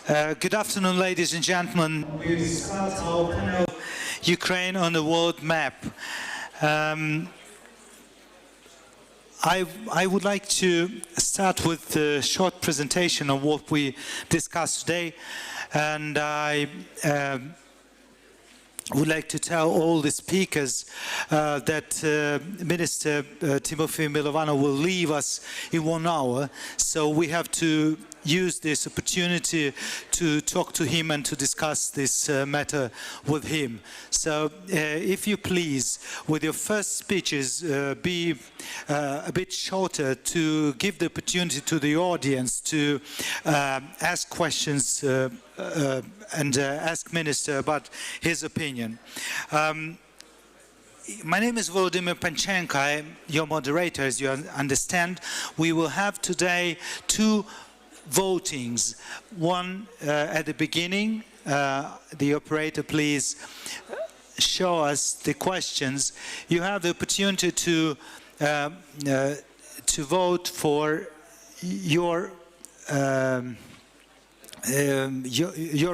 Good afternoon, ladies and gentlemen. We discuss our panel, Ukraine on the world map. I would like to start with a short presentation of what we discussed today, and I would like to tell all the speakers that Minister Timofey Milovanov will leave us in 1 hour, so we have to use this opportunity to talk to him and to discuss this matter with him. So if you please, with your first speeches, be a bit shorter to give the opportunity to the audience to ask questions and ask Minister about his opinion. My name is Volodymyr Panchenko. I'm your moderator, as you understand. We will have today two votings. One at the beginning. The operator, please show us the questions. You have the opportunity to vote for your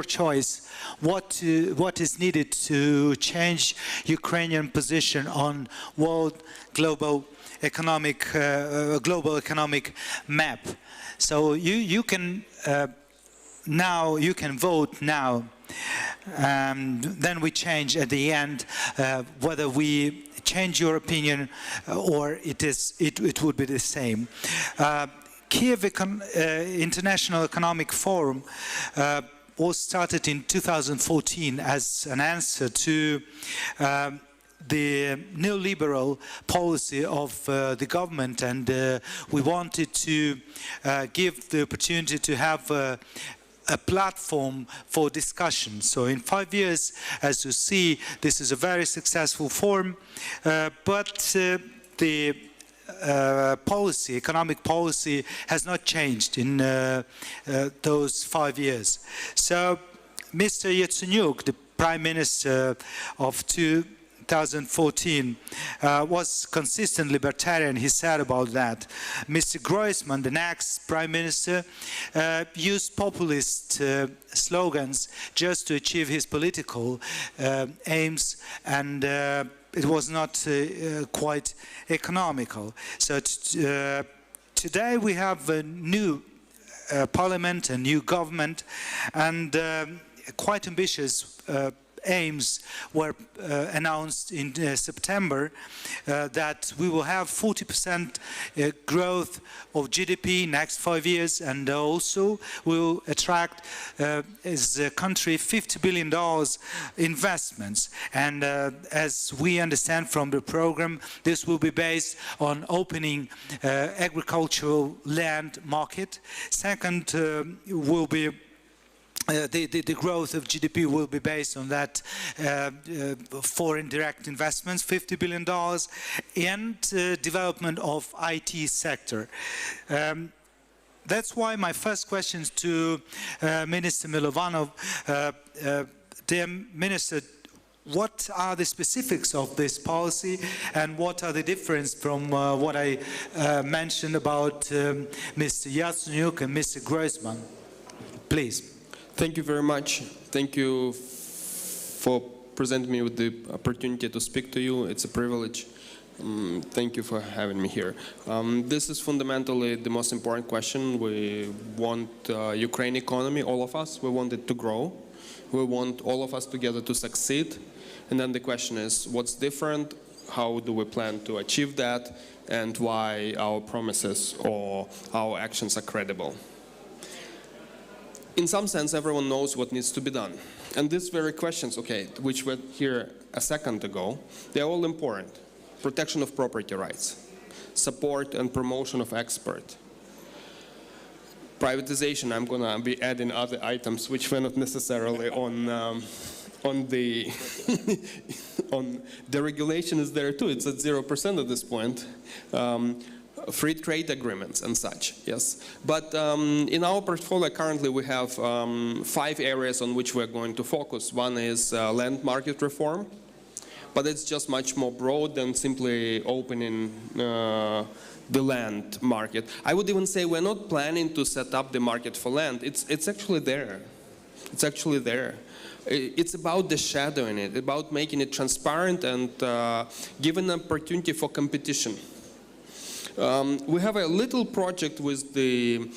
choice. What is needed to change Ukrainian position on global economic map? So you can vote now, and then we change at the end whether we change your opinion or it would be the same. Kyiv International Economic Forum was started in 2014 as an answer to the neoliberal policy of the government, and we wanted to give the opportunity to have a platform for discussion. So in 5 years, as you see, this is a very successful forum, but the economic policy has not changed in those 5 years. So Mr. Yatsenyuk, the Prime Minister of 2014, was consistent libertarian. He said about that. Mr. Groysman, the next Prime Minister, used populist slogans just to achieve his political aims, and it was not quite economical. So today we have a new parliament, a new government, and quite ambitious aims were announced in September, that we will have 40% growth of GDP next 5 years, and also will attract as a country $50 billion investments. And as we understand from the program, this will be based on opening agricultural land market. Second will be the growth of GDP will be based on that foreign direct investments, $50 billion, and development of IT sector. That's why my first question to Minister Milovanov. Dear Minister, what are the specifics of this policy, and what are the difference from what I mentioned about Mr. Yatsenyuk and Mr. Groysman? Please. Thank you very much. Thank you for presenting me with the opportunity to speak to you. It's a privilege. Thank you for having me here. This is fundamentally the most important question. We want Ukraine economy, all of us, we want it to grow. We want all of us together to succeed. And then the question is, what's different? How do we plan to achieve that? And why our promises or our actions are credible? In some sense, everyone knows what needs to be done. And these very questions, which were here a second ago, they're all important. Protection of property rights, support and promotion of export, privatization. I'm going to be adding other items which were not necessarily on the the regulation is there too. It's at 0% at this point. Free trade agreements and such, yes. But in our portfolio currently we have 5 areas on which we're going to focus. One is land market reform, but it's just much more broad than simply opening the land market. I would even say we're not planning to set up the market for land. It's actually there. It's actually there. It's about the shadow in it, about making it transparent and giving an opportunity for competition. We have a little project with the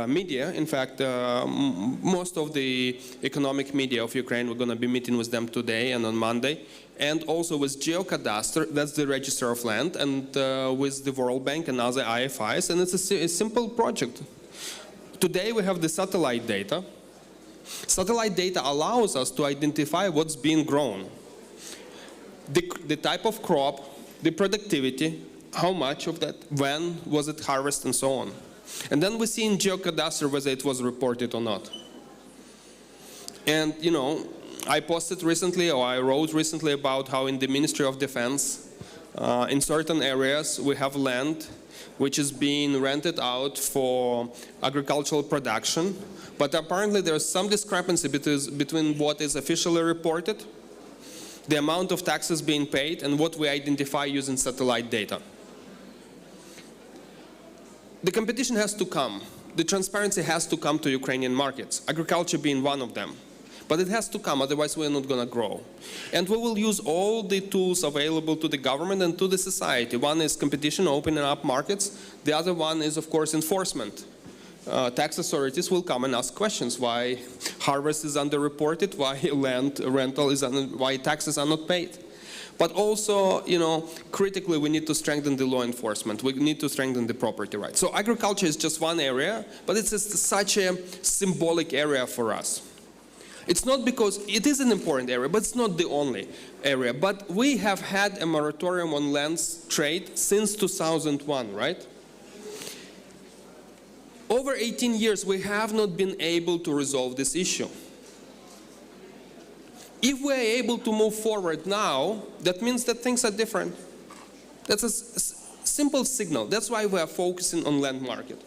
media. In fact, most of the economic media of Ukraine, we're going to be meeting with them today and on Monday. And also with Geocadastre, that's the register of land, and with the World Bank and other IFIs. And it's a simple project. Today we have the satellite data. Satellite data allows us to identify what's being grown. The type of crop, the productivity, how much of that, when was it harvested, and so on. And then we see in Geocadastre whether it was reported or not. And, you know, I posted recently, or I wrote recently about how in the Ministry of Defense, in certain areas, we have land which is being rented out for agricultural production. But apparently there's some discrepancy between what is officially reported, the amount of taxes being paid, and what we identify using satellite data. The competition has to come. The transparency has to come to Ukrainian markets, agriculture being one of them. But it has to come, otherwise we're not going to grow. And we will use all the tools available to the government and to the society. One is competition, opening up markets. The other one is, of course, enforcement. Tax authorities will come and ask questions why harvest is underreported, why land rental is why taxes are not paid. But also, you know, critically, we need to strengthen the law enforcement. We need to strengthen the property rights. So agriculture is just one area, but it's such a symbolic area for us. It's not because it is an important area, but it's not the only area. But we have had a moratorium on lands trade since 2001, right? Over 18 years, we have not been able to resolve this issue. If we're able to move forward now, that means that things are different. That's a simple signal. That's why we are focusing on land market.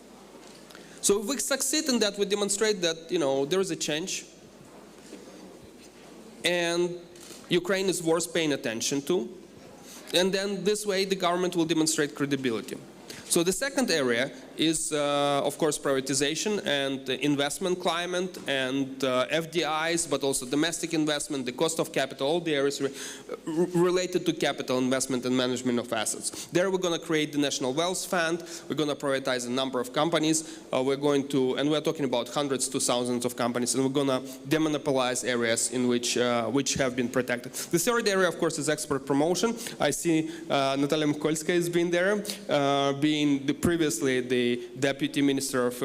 So if we succeed in that, we demonstrate that, you know, there is a change. And Ukraine is worth paying attention to. And then this way the government will demonstrate credibility. So the second area is, of course, privatization and investment climate and FDIs, but also domestic investment, the cost of capital, all the areas related to capital investment and management of assets. There we're going to create the National Wealth Fund. We're going to privatize a number of companies. We're going to, and we're talking about hundreds to thousands of companies, and we're going to demonopolize areas in which have been protected. The third area, of course, is export promotion. I see Natalia Mikolska has been there, being previously the Deputy Minister of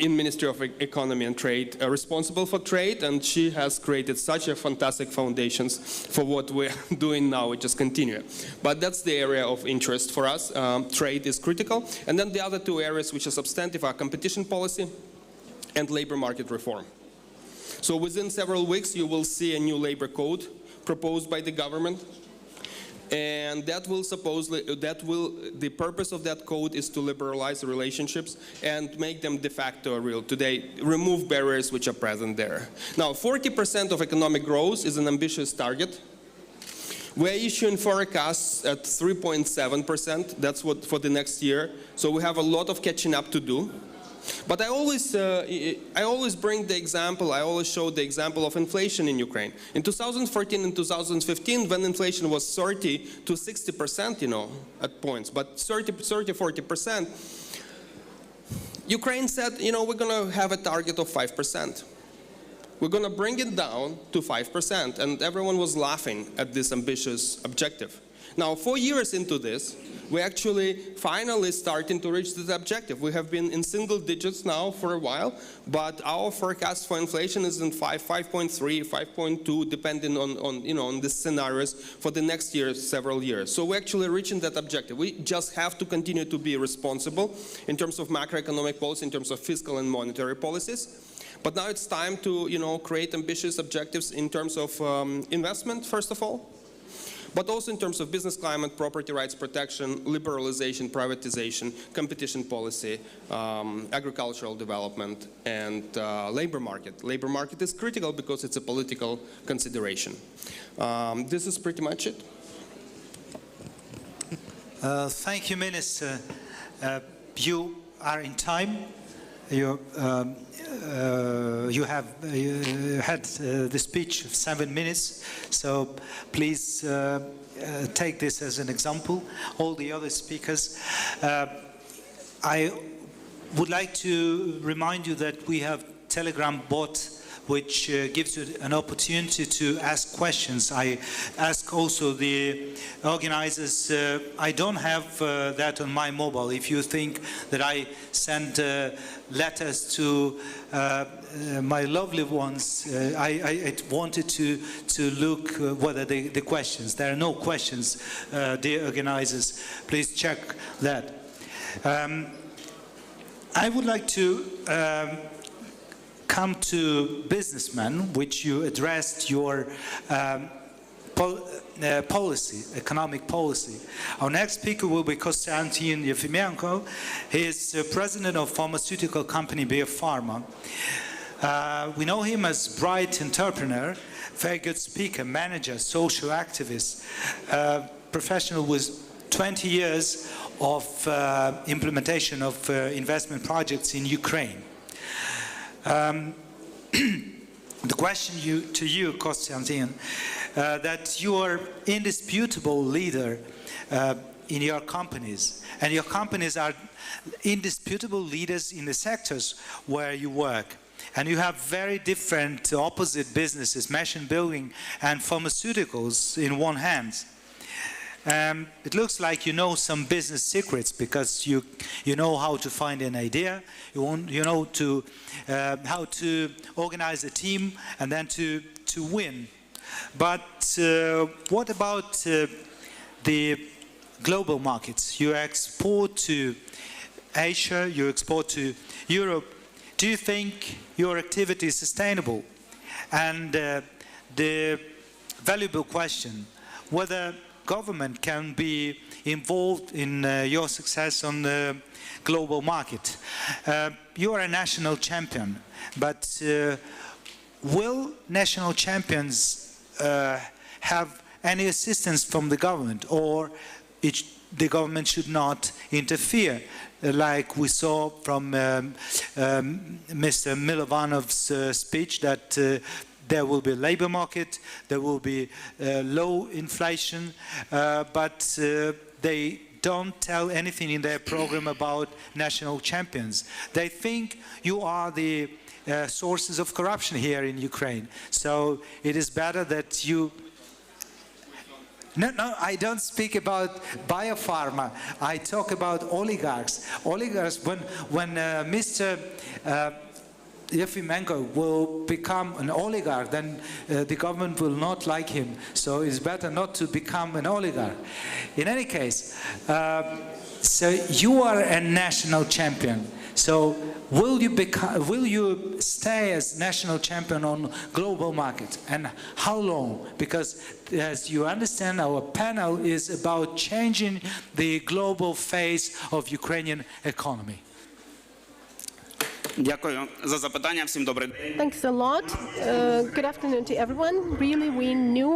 in Ministry of Economy and Trade, responsible for trade, and she has created such a fantastic foundations for what we're doing now, which is continue. But that's the area of interest for us. Trade is critical. And then the other two areas which are substantive are competition policy and labor market reform. So within several weeks you will see a new labor code proposed by the government. And that will the purpose of that code is to liberalize relationships and make them de facto real. Today, remove barriers which are present there. Now, 40% of economic growth is an ambitious target. We're issuing forecasts at 3.7%. That's what for the next year. So we have a lot of catching up to do. But I always bring the example, I always show the example of inflation in Ukraine. In 2014 and 2015, when inflation was 30 to 60%, you know, at points, but 40%, Ukraine said, you know, we're going to have a target of 5%. We're going to bring it down to 5%, and everyone was laughing at this ambitious objective. Now, 4 years into this, we're actually finally starting to reach this objective. We have been in single digits now for a while, but our forecast for inflation is in 5.3, 5.2, depending on the scenarios for the next year, several years. So we're actually reaching that objective. We just have to continue to be responsible in terms of macroeconomic policy, in terms of fiscal and monetary policies. But now it's time to, you know, create ambitious objectives in terms of investment, first of all, but also in terms of business climate, property rights protection, liberalization, privatization, competition policy, agricultural development, and labor market. Labor market is critical because it's a political consideration. This is pretty much it. Thank you, Minister. You are in time. you have had the speech of 7 minutes, so please take this as an example. All the other speakers. I would like to remind you that we have Telegram bot which gives you an opportunity to ask questions. I ask also the organizers, I don't have that on my mobile. If you think that I send letters to my lovely ones, I wanted to look whether the questions, there are no questions, dear organizers, please check that. I would like to come to businessmen, which you addressed your policy, economic policy. Our next speaker will be Konstantin Yefimenko. He is president of pharmaceutical company Biopharma. We know him as bright entrepreneur, very good speaker, manager, social activist, professional with 20 years of implementation of investment projects in Ukraine. The question to you, Konstantin, that you are indisputable leader in your companies, and your companies are indisputable leaders in the sectors where you work. And you have very different opposite businesses, machine building and pharmaceuticals in one hand. It looks like you know some business secrets because you know how to find an idea, you know how to organize a team and then to win. But what about the global markets? You export to Asia, you export to Europe. Do you think your activity is sustainable? And the valuable question, whether government can be involved in your success on the global market. You are a national champion, but will national champions have any assistance from the government, or the government should not interfere, like we saw from Mr. Milovanov's speech, that there will be a labor market, there will be low inflation, but they don't tell anything in their program about national champions. They think you are the sources of corruption here in Ukraine. So it is better that you... No, I don't speak about biopharma. I talk about oligarchs. Oligarchs, when Mr. Yefimenko will become an oligarch, then the government will not like him. So it's better not to become an oligarch. In any case, so you are a national champion. So will you stay as national champion on global market, and how long? Because as you understand, our panel is about changing the global face of Ukrainian economy. Дякую за запитання. Всім добрий день. Thanks a lot. Good afternoon to everyone. Really, we knew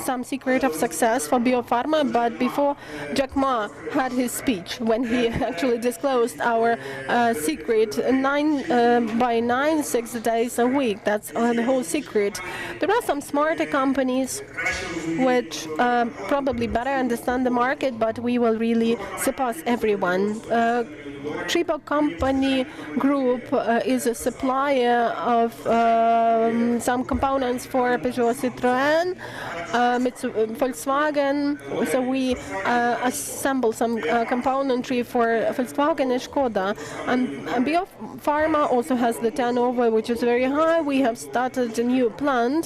some secret of success for Biopharma, but before Jack Ma had his speech, when he actually disclosed our secret, 9 by 9, 6 days a week. That's the whole secret. There are some smarter companies which probably better understand the market, but we will really surpass everyone. Triple Company Group is a supplier of some components for Peugeot, Citroën, Volkswagen. So we assemble some componentry for Volkswagen and Skoda. And Biopharma also has the turnover, which is very high. We have started a new plant,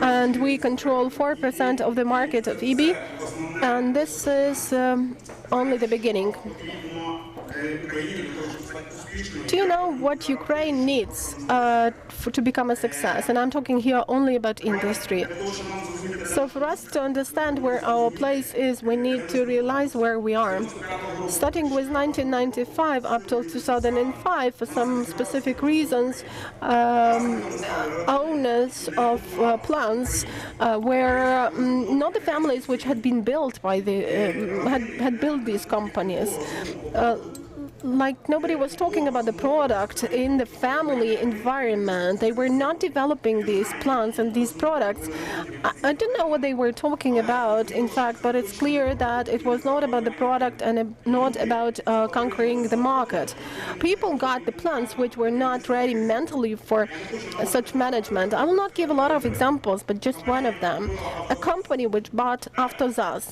and we control 4% of the market of EB. And this is only the beginning. Do you know what Ukraine needs to become a success? And I'm talking here only about industry. So for us to understand where our place is, we need to realize where we are. Starting with 1995 up till 2005, for some specific reasons, owners of plants were not the families which had been built by the had built these companies. like nobody was talking about the product in the family environment. They were not developing these plants and these products. I don't know what they were talking about, in fact, but it's clear that it was not about the product and not about conquering the market. People got the plants which were not ready mentally for such management. I will not give a lot of examples, but just one of them. A company which bought Avtozas.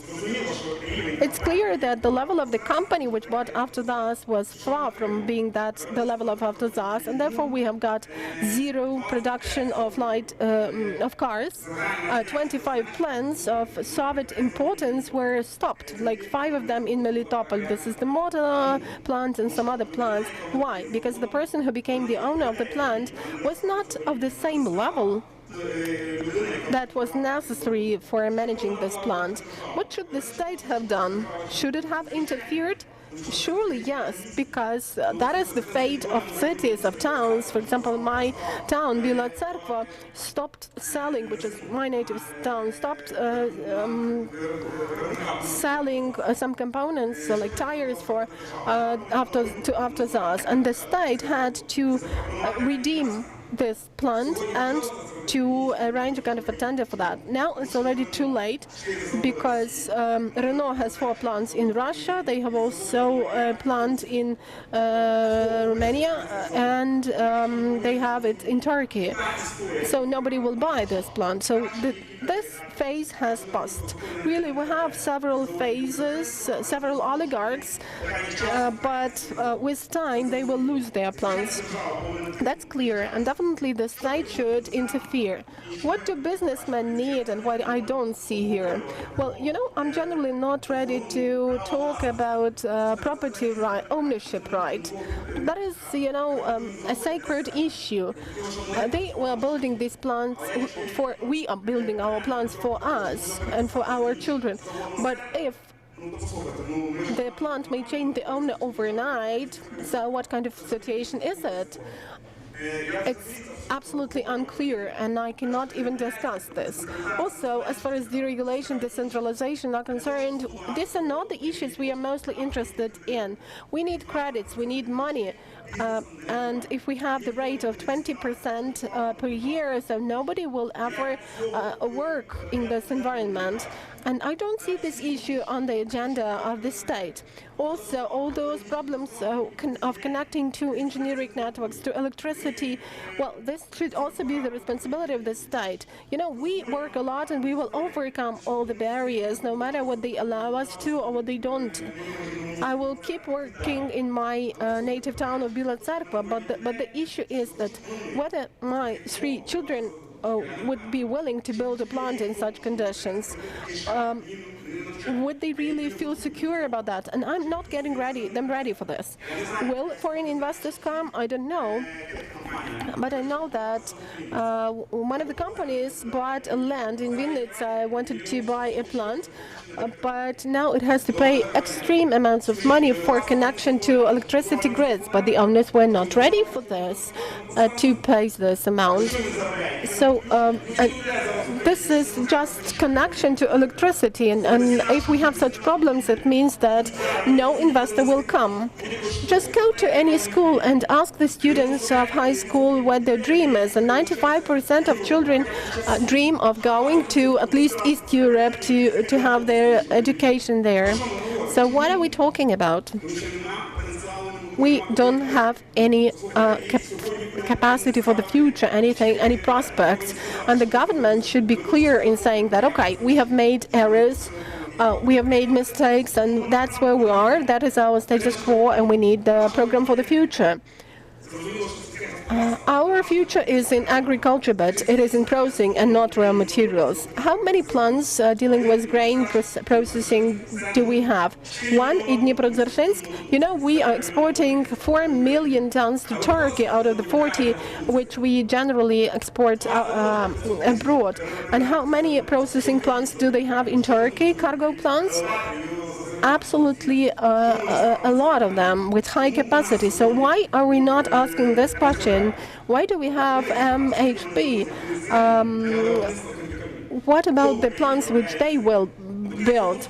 It's clear that the level of the company which bought Avtozas was far from being the level of Avtozas, and therefore we have got zero production of cars. 25 plants of Soviet importance were stopped, like 5 of them in Melitopol. This is the motor plant and some other plants. Why? Because the person who became the owner of the plant was not of the same level that was necessary for managing this plant. What should the state have done? Should it have interfered? Surely yes, because that is the fate of cities, of towns. For example, my town, Bila Tserkva, stopped selling, which is my native town, stopped selling some components, like tires, to Avtozas, and the state had to redeem this plant and to arrange a kind of a tender for that. Now it's already too late, because Renault has 4 plants in Russia. They have also a plant in Romania, and they have it in Turkey. So nobody will buy this plant. So this phase has passed. Really, we have several phases, several oligarchs, but with time they will lose their plants. That's clear, and definitely the state should interfere. What do businessmen need and what I don't see here? Well, I'm generally not ready to talk about property right, ownership right. That is, a sacred issue. They were building these plants we are building our plants for us and for our children. But if the plant may change the owner overnight, so what kind of situation is it? It's absolutely unclear, and I cannot even discuss this. Also, as far as deregulation, decentralization are concerned, these are not the issues we are mostly interested in. We need credits, we need money, and if we have the rate of 20% per year, so nobody will ever work in this environment. And I don't see this issue on the agenda of the state. Also, all those problems of connecting to engineering networks, to electricity, well, this should also be the responsibility of the state. We work a lot and we will overcome all the barriers, no matter what they allow us to or what they don't. I will keep working in my native town of Bila Tserkva, but the issue is that whether my 3 children would be willing to build a plant in such conditions, would they really feel secure about that? And I'm not getting them ready for this. Will foreign investors come? I don't know. But I know that one of the companies bought a land in Vinnytsia, wanted to buy a plant, but now it has to pay extreme amounts of money for connection to electricity grids, but the owners were not ready for this, to pay this amount. So this is just connection to electricity, and if we have such problems, it means that no investor will come. Just go to any school and ask the students of high school what their dream is, and 95% of children dream of going to at least East Europe to have their education there. So what are we talking about? We don't have any capacity for the future, any prospects, and the government should be clear in saying that, okay, we have made errors, we have made mistakes, and that's where we are, that is our status quo, and we need the program for the future. Our future is in agriculture, but it is in processing and not raw materials. How many plants dealing with grain processing do we have? One in Dnipro-Dzerzhinsk. We are exporting 4 million tons to Turkey out of the 40 which we generally export abroad. And how many processing plants do they have in Turkey, cargo plants? Absolutely a lot of them with high capacity. So why are we not asking this question? Why do we have MHP? What about the plants which they will build.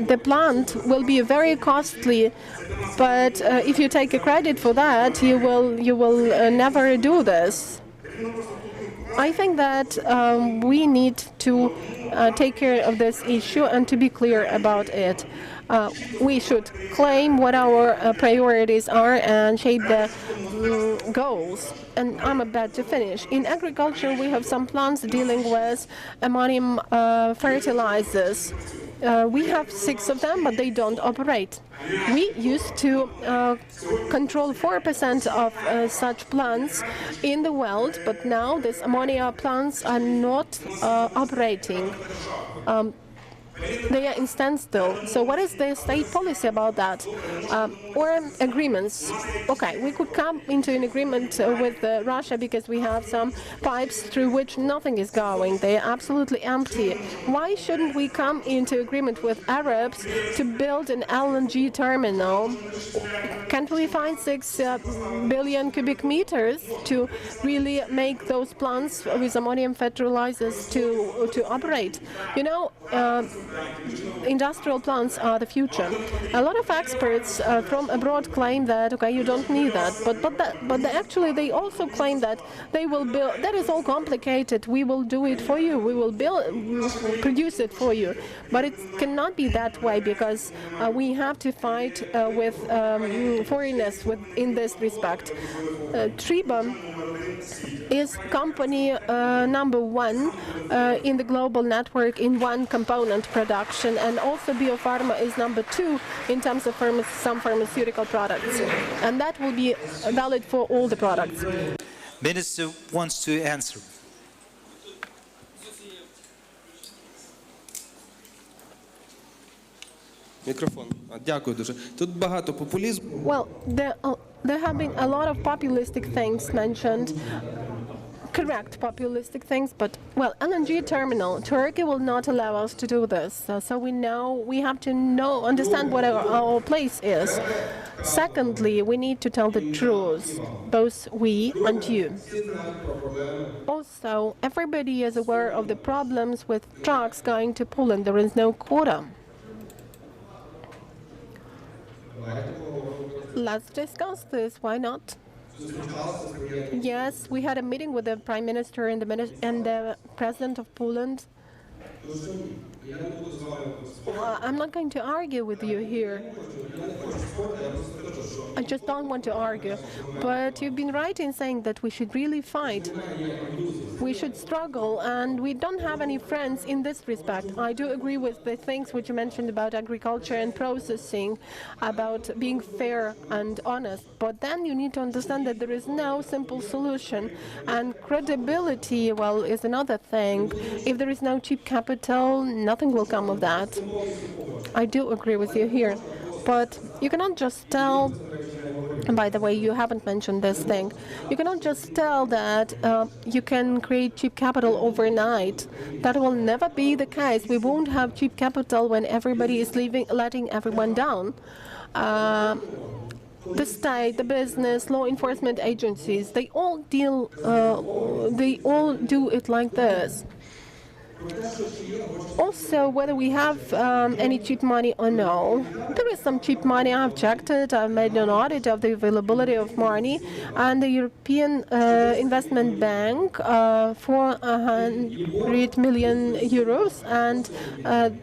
The plant will be very costly, but if you take a credit for that, you will never do this. I think that we need to take care of this issue and to be clear about it. We should claim what our priorities are and shape the goals. And I'm about to finish. In agriculture, we have some plants dealing with ammonium fertilizers. We have 6 of them, but they don't operate. We used to control 4% of such plants in the world, but now these ammonia plants are not operating. They are in standstill. So what is the state policy about that? Or agreements? Okay, we could come into an agreement with Russia because we have some pipes through which nothing is going. They are absolutely empty. Why shouldn't we come into agreement with Arabs to build an LNG terminal? Can't we find 6 billion cubic meters to really make those plants with ammonium fertilizers to operate? You know, industrial plants are the future. A lot of experts from abroad claim that you don't need that, but actually they also claim that they will build. That is all complicated. We will do it for you. We will produce it for you. But it cannot be that way because we have to fight with foreigners in this respect. Triba is company number 1 in the global network in one component production, and also Biopharma is number 2 in terms of some pharmaceutical products, and that will be valid for all the products. Minister wants to answer. Мікрофон. Дякую дуже. Тут багато популізму. Well, there have been a lot of populistic things mentioned. Correct, populistic things, but, well, LNG terminal, Turkey will not allow us to do this. So we have to understand what our place is. Secondly, we need to tell the truth, both we and you. Also, everybody is aware of the problems with trucks going to Poland. There is no quota. Let's discuss this. Why not? Yes, we had a meeting with the Prime Minister and the President of Poland. Well, I'm not going to argue with you here. I just don't want to argue. But you've been right in saying that we should really fight. We should struggle, and we don't have any friends in this respect. I do agree with the things which you mentioned about agriculture and processing, about being fair and honest. But then you need to understand that there is no simple solution. And credibility, well, is another thing. If there is no cheap capital, nothing will come of that. I do agree with you here. But you cannot just tell, and by the way, you haven't mentioned this thing, you cannot just tell that you can create cheap capital overnight. That will never be the case. We won't have cheap capital when everybody is letting everyone down. The state, the business, law enforcement agencies, they all do it like this. Also, whether we have any cheap money or no, there is some cheap money. I've checked it. I've made an audit of the availability of money, and the European Investment Bank 400 million euros, and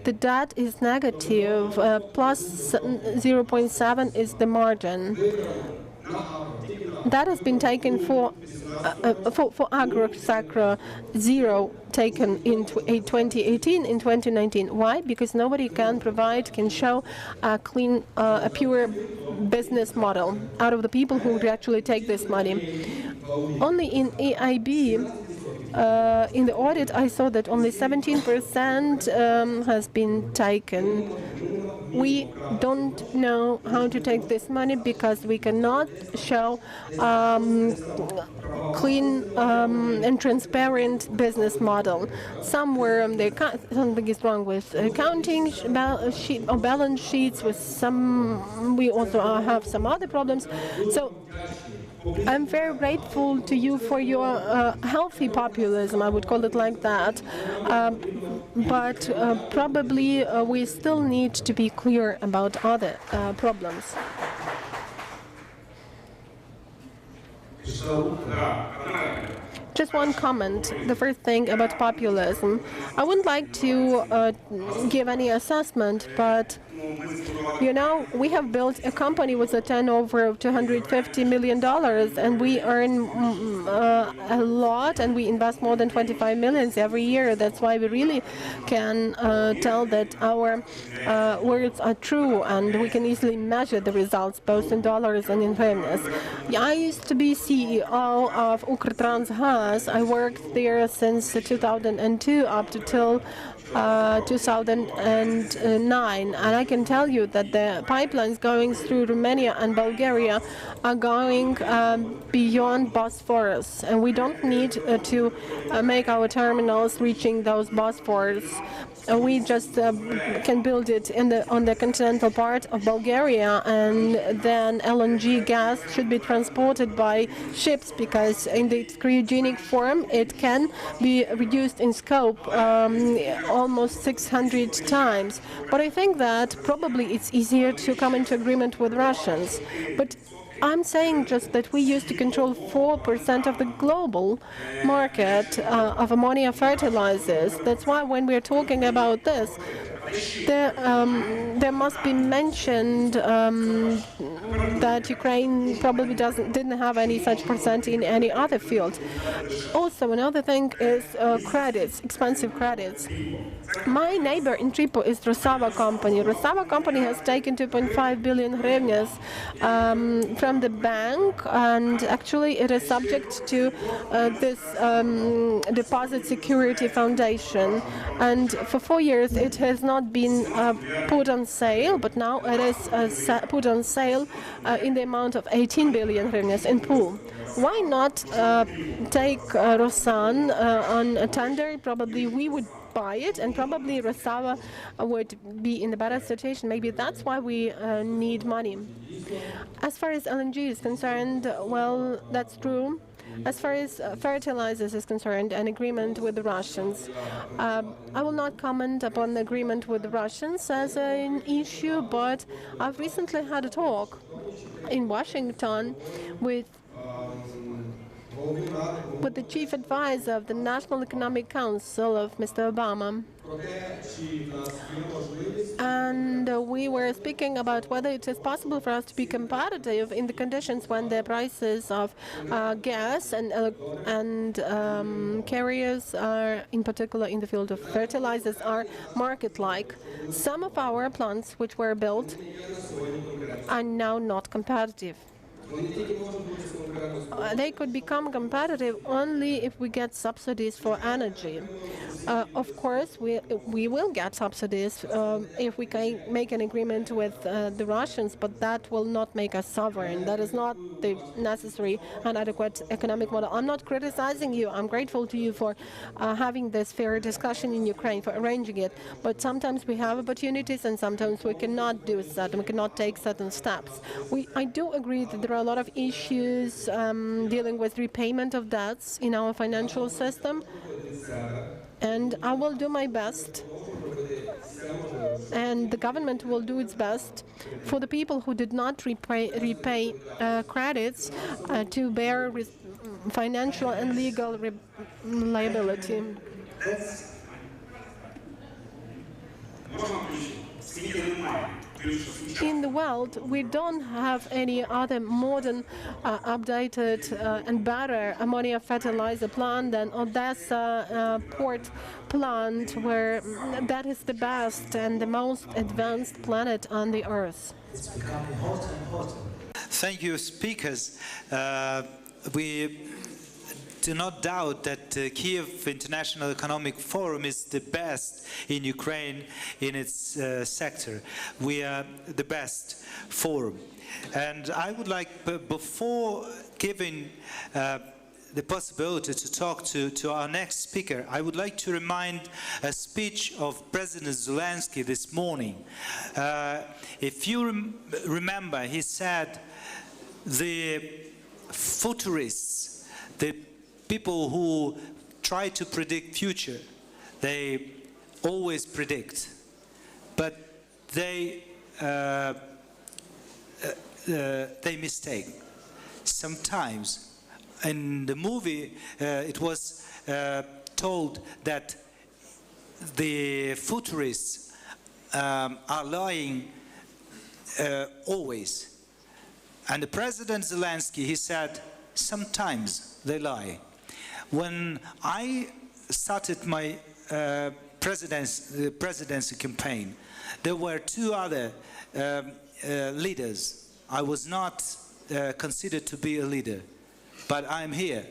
the debt is negative. Plus 0.7 is the margin. That has been taken for agro-sacro, 0 taken in 2018, in 2019. Why? Because nobody can show a clean, a pure business model out of the people who would actually take this money. Only in EIB, in the audit, I saw that only 17% has been taken. We don't know how to take this money because we cannot show clean and transparent business model. Somewhere something is wrong with accounting or balance sheets. We also have some other problems. So I'm very grateful to you for your healthy populism, I would call it like that. But probably we still need to be clear about other problems. Just one comment. The first thing about populism. I wouldn't like to give any assessment, but you know, we have built a company with a turnover of $250 million, and we earn a lot, and we invest more than 25 million every year. That's why we really can tell that our words are true, and we can easily measure the results, both in dollars and in revenues. I used to be CEO of Ukrtransgaz. I worked there since 2002 up to till 2009, and I can tell you that the pipelines going through Romania and Bulgaria are going beyond Bosphorus, and we don't need to make our terminals reaching those Bosphorus. We just can build it on the continental part of Bulgaria, and then LNG gas should be transported by ships, because in the cryogenic form it can be reduced in scope almost 600 times. But I think that probably it's easier to come into agreement with Russians. But I'm saying just that we used to control 4% of the global market of ammonia fertilizers. That's why when we're talking about this, there must be mentioned that Ukraine probably didn't have any such percent in any other field. Also, another thing is credits, expensive credits. My neighbor in Tripoli is Rosava company. Rosava company has taken 2.5 billion hryvnias from the bank, and actually it is subject to this deposit security foundation. And for 4 years it has not been put on sale, but now it is put on sale in the amount of 18 billion hryvnias in pool. Why not take Rosan on a tender? Probably we would buy it, and probably Rosava would be in a better situation. Maybe that's why we need money. As far as LNG is concerned, well, that's true. As far as fertilizers is concerned, an agreement with the Russians. I will not comment upon the agreement with the Russians as an issue, but I've recently had a talk in Washington with the chief advisor of the National Economic Council of Mr. Obama. And we were speaking about whether it is possible for us to be competitive in the conditions when the prices of gas and carriers are, in particular in the field of fertilizers, are market-like. Some of our plants which were built are now not competitive. They could become competitive only if we get subsidies for energy. Of course, we will get subsidies if we can make an agreement with the Russians, but that will not make us sovereign. That is not the necessary and adequate economic model. I'm not criticizing you. I'm grateful to you for having this fair discussion in Ukraine, for arranging it. But sometimes we have opportunities, and sometimes we cannot do that, and we cannot take certain steps. I do agree that there are a lot of issues dealing with repayment of debts in our financial system, and I will do my best, and the government will do its best for the people who did not repay credits to bear financial and legal liability. In the world, we don't have any other modern, updated and better ammonia fertilizer plant than Odessa port plant, where that is the best and the most advanced planet on the Earth. It's becoming hotter and hotter. Thank you, speakers. We do not doubt that Kyiv International Economic Forum is the best in Ukraine in its sector. We are the best forum. And I would like, before giving the possibility to talk to our next speaker, I would like to remind a speech of President Zelensky this morning. If you remember, he said the futurists, the people who try to predict future, they always predict, but they mistake. Sometimes in the movie it was told that the futurists are lying always. And the President Zelensky, he said, sometimes they lie. When I started my presidency campaign, there were two other leaders. I was not considered to be a leader, but I'm here.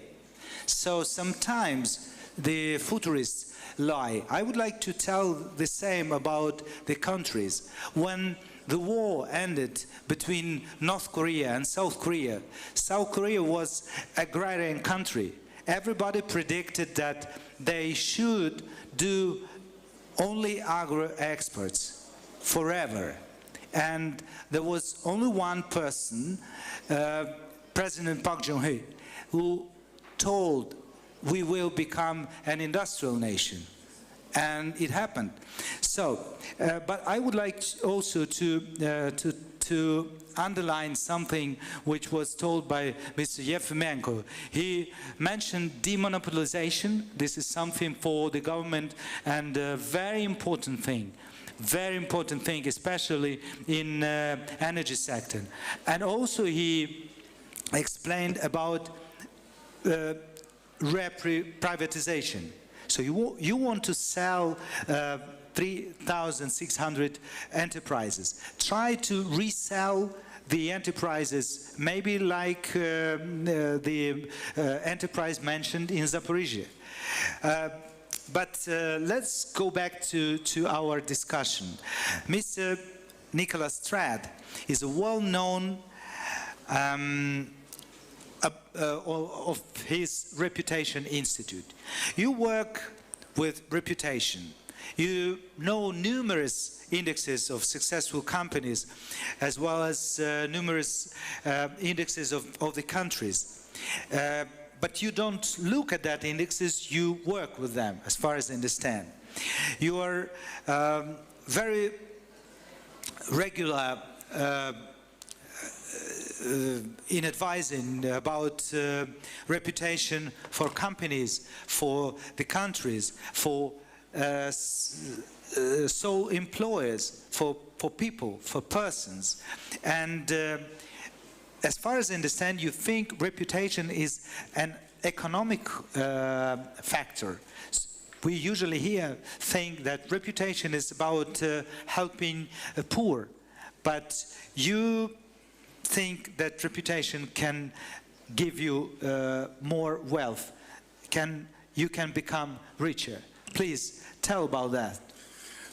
So sometimes the futurists lie. I would like to tell the same about the countries. When the war ended between North Korea and South Korea was an agrarian country. Everybody predicted that they should do only agro-exports forever. And there was only one person, President Panchenko, who told we will become an industrial nation. And it happened. So, but I would like also to underline something which was told by Mr. Yefremenko. He mentioned demonopolization. This is something for the government and a very important thing, especially in energy sector. And also he explained about privatization. So you want to sell 3,600 enterprises. Try to resell the enterprises, maybe like the enterprise mentioned in Zaporizhia. But let's go back to our discussion. Mr. Nicholas Strad is a well-known of his Reputation Institute. You work with reputation. You know numerous indexes of successful companies as well as numerous indexes of the countries. But you don't look at that indexes, you work with them, as far as I understand. You are very regular in advising about reputation for companies, for the countries, for sole employers, for people, for persons. And as far as I understand, you think reputation is an economic factor. We usually here think that reputation is about helping the poor, but you think that reputation can give you more wealth, you can become richer. Please tell about that.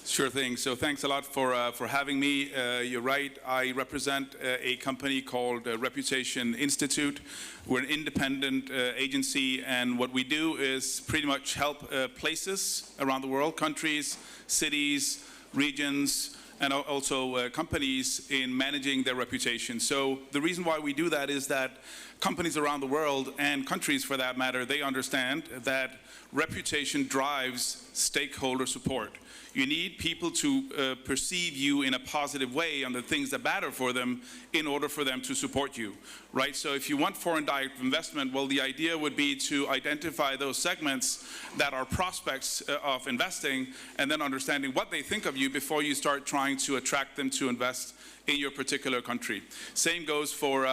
Sure thing. So thanks a lot for having me. You're right. I represent a company called Reputation Institute. We're an independent agency, and what we do is pretty much help places around the world, countries, cities, regions, and also companies in managing their reputation. So the reason why we do that is that companies around the world, and countries for that matter, they understand that reputation drives stakeholder support. You need people to perceive you in a positive way on the things that matter for them in order for them to support you, right? So if you want foreign direct investment, well, the idea would be to identify those segments that are prospects of investing, and then understanding what they think of you before you start trying to attract them to invest in your particular country. Same goes for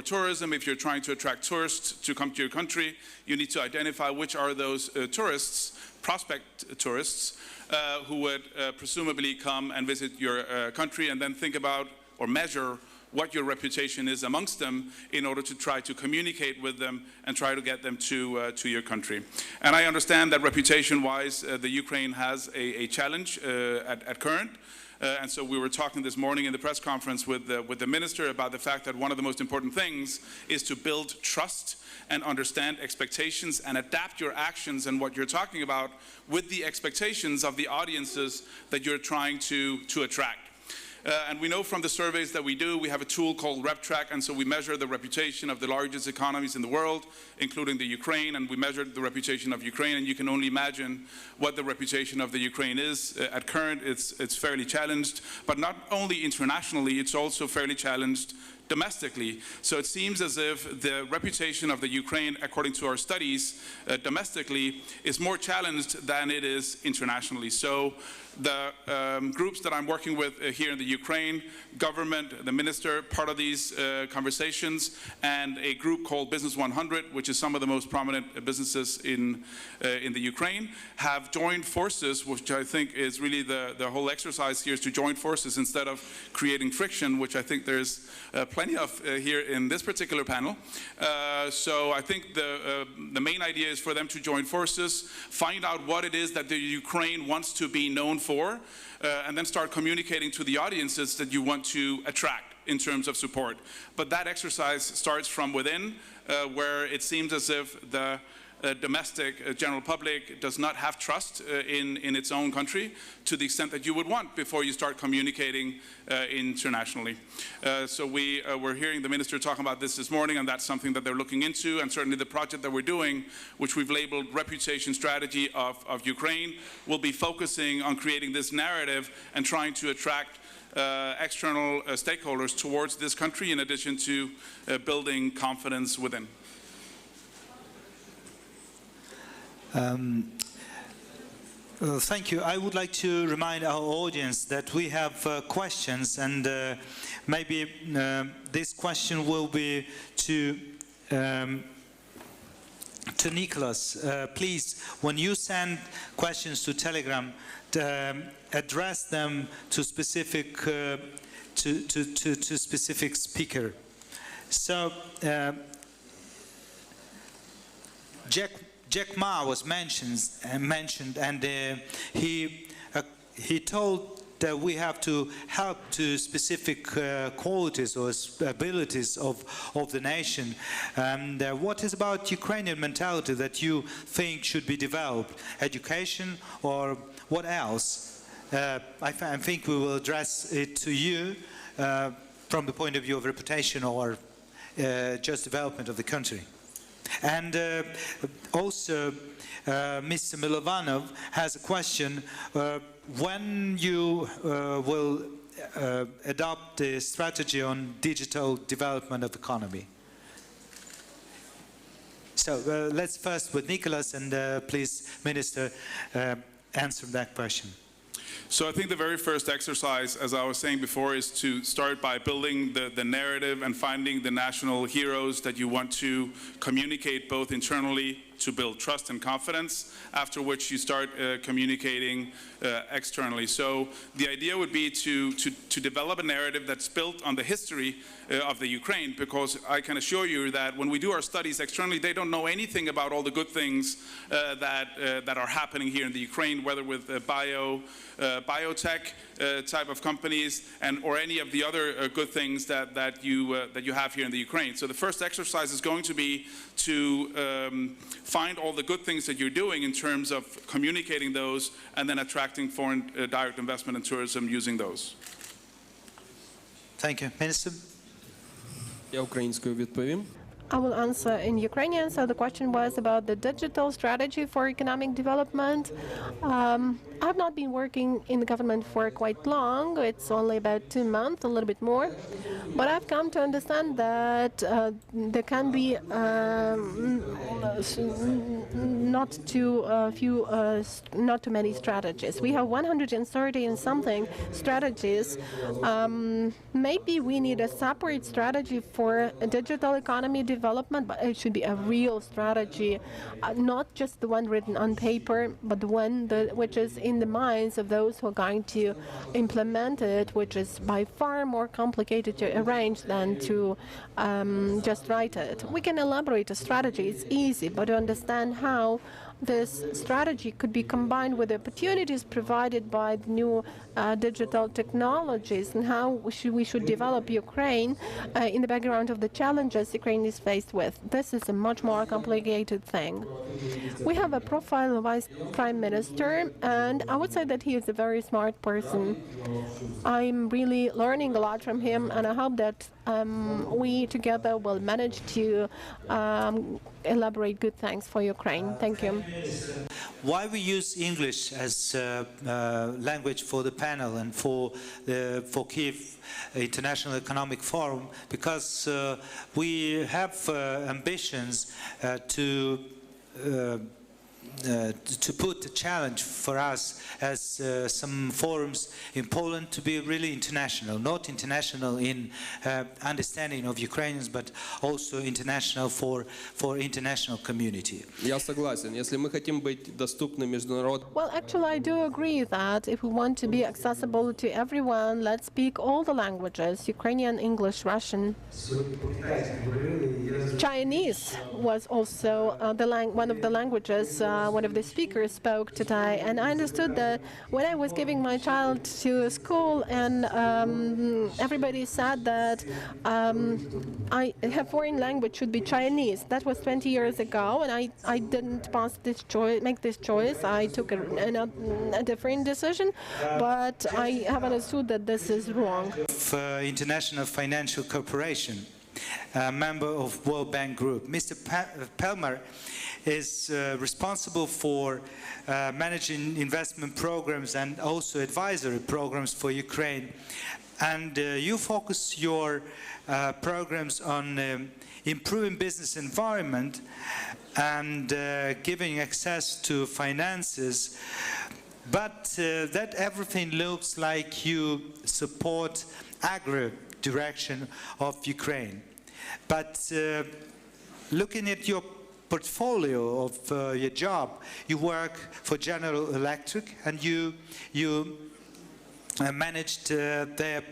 tourism. If you're trying to attract tourists to come to your country, you need to identify which are those tourists, prospect tourists, who would presumably come and visit your country, and then think about or measure what your reputation is amongst them in order to try to communicate with them and try to get them to your country. And I understand that reputation-wise, the Ukraine has a challenge at current. And so we were talking this morning in the press conference with the minister about the fact that one of the most important things is to build trust and understand expectations and adapt your actions and what you're talking about with the expectations of the audiences that you're trying to attract. And we know from the surveys that we do, we have a tool called RepTrack, and so we measure the reputation of the largest economies in the world, including the Ukraine, and we measured the reputation of Ukraine, and you can only imagine what the reputation of the Ukraine is. At current, it's fairly challenged, but not only internationally, it's also fairly challenged domestically. So it seems as if the reputation of the Ukraine, according to our studies, domestically, is more challenged than it is internationally. So the groups that I'm working with here in the Ukraine, government, the minister, part of these conversations, and a group called Business 100, which is some of the most prominent businesses in the Ukraine, have joined forces, which I think is really the whole exercise here, is to join forces instead of creating friction, which I think there's plenty of here in this particular panel. So I think the main idea is for them to join forces, find out what it is that the Ukraine wants to be known for, and then start communicating to the audiences that you want to attract in terms of support. But that exercise starts from within, where it seems as if the domestic general public does not have trust in its own country to the extent that you would want before you start communicating internationally. So we're hearing the minister talking about this morning, and that's something that they're looking into, and certainly the project that we're doing, which we've labeled Reputation Strategy of Ukraine, will be focusing on creating this narrative and trying to attract external stakeholders towards this country, in addition to building confidence within. Thank you. I would like to remind our audience that we have questions, and maybe this question will be to Nicholas. Please, when you send questions to Telegram, address them to specific specific speaker. So Jack Ma was mentioned, and he told that we have to help to specific qualities or abilities of the nation. And what is about Ukrainian mentality that you think should be developed? Education or what else? I think we will address it to you from the point of view of reputation or just development of the country. And also, Mr. Milovanov has a question. When you will adopt the strategy on digital development of the economy? So let's first with Nicholas, and please, Minister, answer that question. So I think the very first exercise, as I was saying before, is to start by building the narrative and finding the national heroes that you want to communicate both internally to build trust and confidence, after which you start communicating externally. So the idea would be to develop a narrative that's built on the history of the Ukraine, because I can assure you that when we do our studies externally, they don't know anything about all the good things that are happening here in the Ukraine, whether with biotech type of companies or any of the other good things that you have here in the Ukraine. So the first exercise is going to be to find all the good things that you're doing in terms of communicating those, and then attracting foreign direct investment and tourism using those. Thank you. Minister? Я українською відповім. I will answer in Ukrainian. So the question was about the digital strategy for economic development. I've not been working in the government for quite long. It's only about 2 months, a little bit more. But I've come to understand that there can be not too many strategies. We have 130 and something strategies. Maybe we need a separate strategy for a digital economy development, but it should be a real strategy, not just the one written on paper, but the one which is in the minds of those who are going to implement it, which is by far more complicated to arrange than to just write it. We can elaborate a strategy, it's easy, but to understand how this strategy could be combined with the opportunities provided by the new digital technologies, and how we should develop Ukraine in the background of the challenges Ukraine is faced with. This is a much more complicated thing. We have a profile of Vice Prime Minister, and I would say that he is a very smart person. I'm really learning a lot from him, and I hope that we together will manage to elaborate good things for Ukraine. Thank you. Why we use English as language for the panel and for Kyiv International Economic Forum? Because we have ambitions to put a challenge for us as some forums in Poland to be really international, not international in understanding of Ukrainians, but also international for international community. Я согласен. Если мы хотим быть доступны международно. Well, actually, I do agree that if we want to be accessible to everyone, let's speak all the languages: Ukrainian, English, Russian. Chinese was also one of the languages one of the speakers spoke today, and I understood that when I was giving my child to school, and everybody said that her foreign language should be Chinese. That was 20 years ago, and I didn't make this choice. I took a different decision, but I have understood that this is wrong. International Financial Corporation, a member of World Bank Group. Mr. Pelmer is responsible for managing investment programs and also advisory programs for Ukraine. And you focus your programs on improving business environment and giving access to finances. But that everything looks like you support agri direction of Ukraine. But looking at your portfolio of your job, you work for General Electric, and you managed their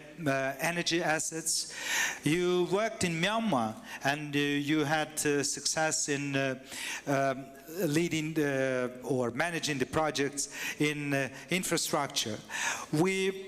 energy assets. You worked in Myanmar, and you had success in leading or managing the projects in infrastructure. We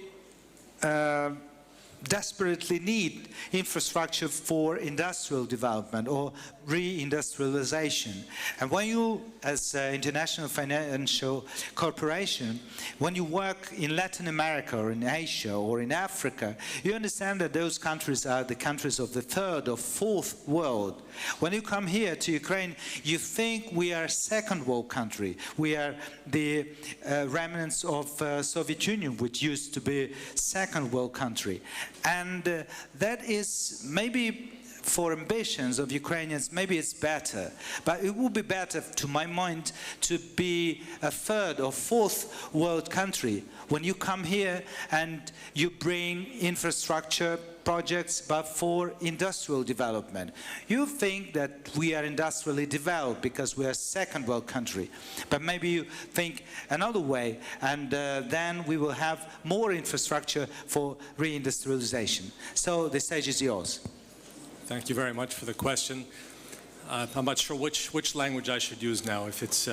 desperately need infrastructure for industrial development or reindustrialization. And when you, as an international financial corporation, when you work in Latin America or in Asia or in Africa, you understand that those countries are the countries of the third or fourth world. When you come here to Ukraine, you think we are a second world country. We are the remnants of Soviet Union, which used to be second world country. And that is maybe for ambitions of Ukrainians, maybe it's better. But it would be better, to my mind, to be a third or fourth world country. When you come here and you bring infrastructure projects, but for industrial development. You think that we are industrially developed because we are a second world country. But maybe you think another way, and then we will have more infrastructure for reindustrialization. So the stage is yours. Thank you very much for the question. I'm not sure which language I should use now, if it's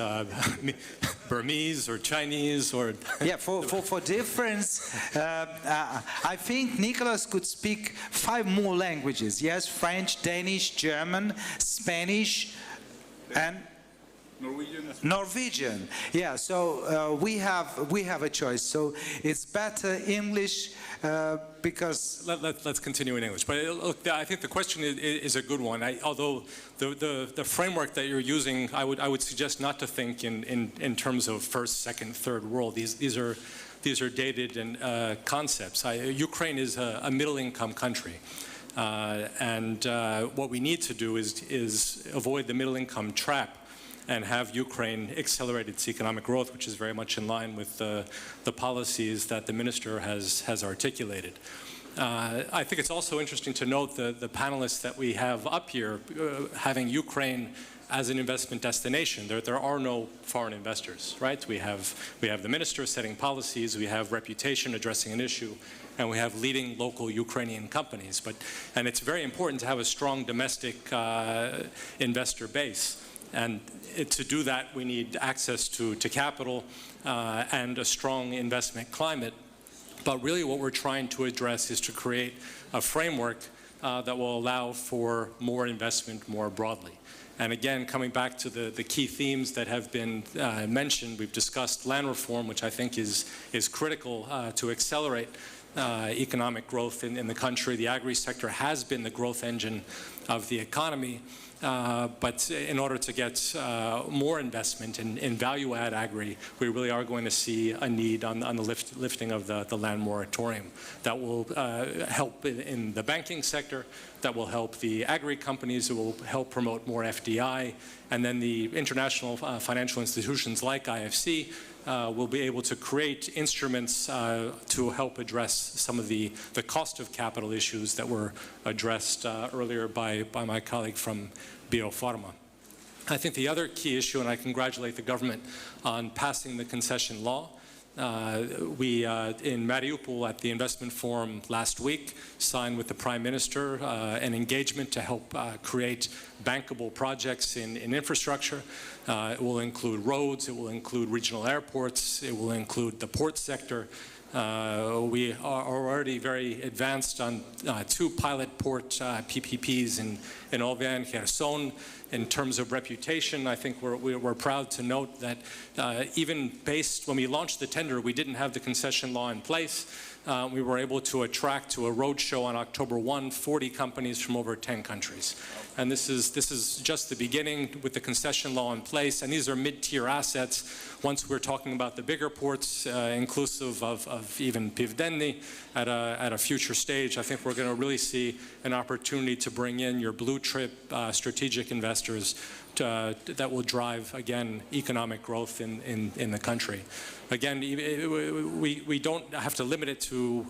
Burmese or Chinese or... Yeah, for difference, I think Nicholas could speak 5 more languages. Yes, French, Danish, German, Spanish, and... Norwegian. Yeah, so we have a choice. So it's better English because... Let's continue in English. But look, I think the question is a good one. Although the framework that you're using, I would suggest not to think in terms of first, second, third world. These are dated and concepts. Ukraine is a middle-income country. And what we need to do is avoid the middle-income trap and have Ukraine accelerate its economic growth, which is very much in line with the policies that the minister has articulated. I think it's also interesting to note the panelists that we have up here having Ukraine as an investment destination. There are no foreign investors, right? We have the minister setting policies, we have reputation addressing an issue, and we have leading local Ukrainian companies. And it's very important to have a strong domestic investor base. And to do that, we need access to capital and a strong investment climate. But really what we're trying to address is to create a framework that will allow for more investment more broadly. And again, coming back to the key themes that have been mentioned, we've discussed land reform, which I think is critical to accelerate economic growth in the country. The agri-sector has been the growth engine of the economy. But in order to get more investment in value-add agri, we really are going to see a need on the lifting of the land moratorium. That will help in the banking sector, that will help the agri companies, it will help promote more FDI, and then the international financial institutions like IFC will be able to create instruments to help address some of the cost of capital issues that were addressed earlier by my colleague from Biopharma. I think the other key issue, and I congratulate the government on passing the concession law. We, in Mariupol at the investment forum last week, signed with the Prime Minister an engagement to help create bankable projects in infrastructure. It will include roads, it will include regional airports, it will include the port sector. We are already very advanced on 2 pilot port PPPs in Olvia and Kherson. In terms of reputation, I think we're proud to note that even based, when we launched the tender, we didn't have the concession law in place. We were able to attract to a roadshow on October 1, 40 companies from over 10 countries. And this is just the beginning with the concession law in place, and these are mid-tier assets. Once we're talking about the bigger ports, inclusive of even Pivdenny at a future stage, I think we're going to really see an opportunity to bring in your blue chip strategic investors that will drive, again, economic growth in the country. Again, we don't have to limit it to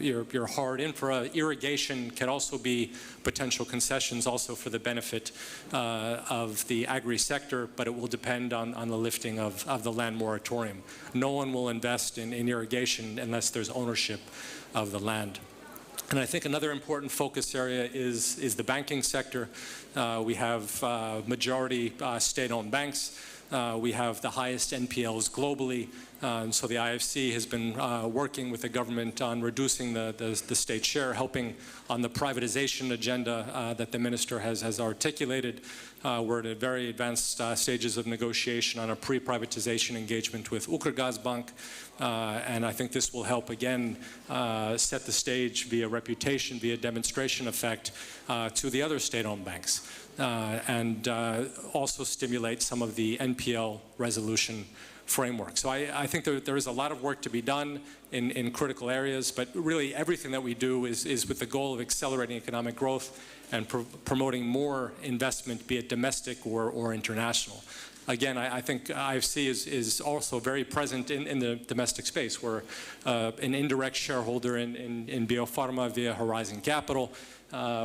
your hard infra. Irrigation can also be potential concessions also for the benefit of the agri-sector, but it will depend on the lifting of the land moratorium. No one will invest in irrigation unless there's ownership of the land. And I think another important focus area is the banking sector. We have majority state-owned banks. We have the highest NPLs globally. So the IFC has been working with the government on reducing the state share, helping on the privatization agenda that the minister has articulated. We're at very advanced stages of negotiation on a pre-privatization engagement with Ukrgazbank. And I think this will help, again, set the stage via reputation, via demonstration effect to the other state-owned banks. And also stimulate some of the NPL resolution framework. So I think there is a lot of work to be done in critical areas, but really everything that we do is with the goal of accelerating economic growth and promoting more investment, be it domestic or international. Again, I think IFC is also very present in the domestic space. We're an indirect shareholder in Biopharma via Horizon Capital.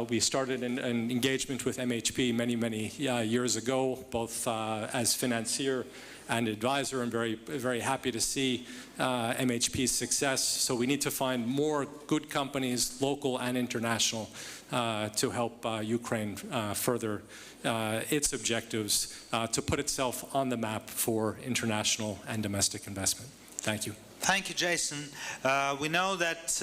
We started an engagement with MHP many years ago, both as financier and advisor. I'm very happy to see MHP's success. So we need to find more good companies, local and international, to help Ukraine further its objectives to put itself on the map for international and domestic investment. Thank you. Thank you, Jason. We know that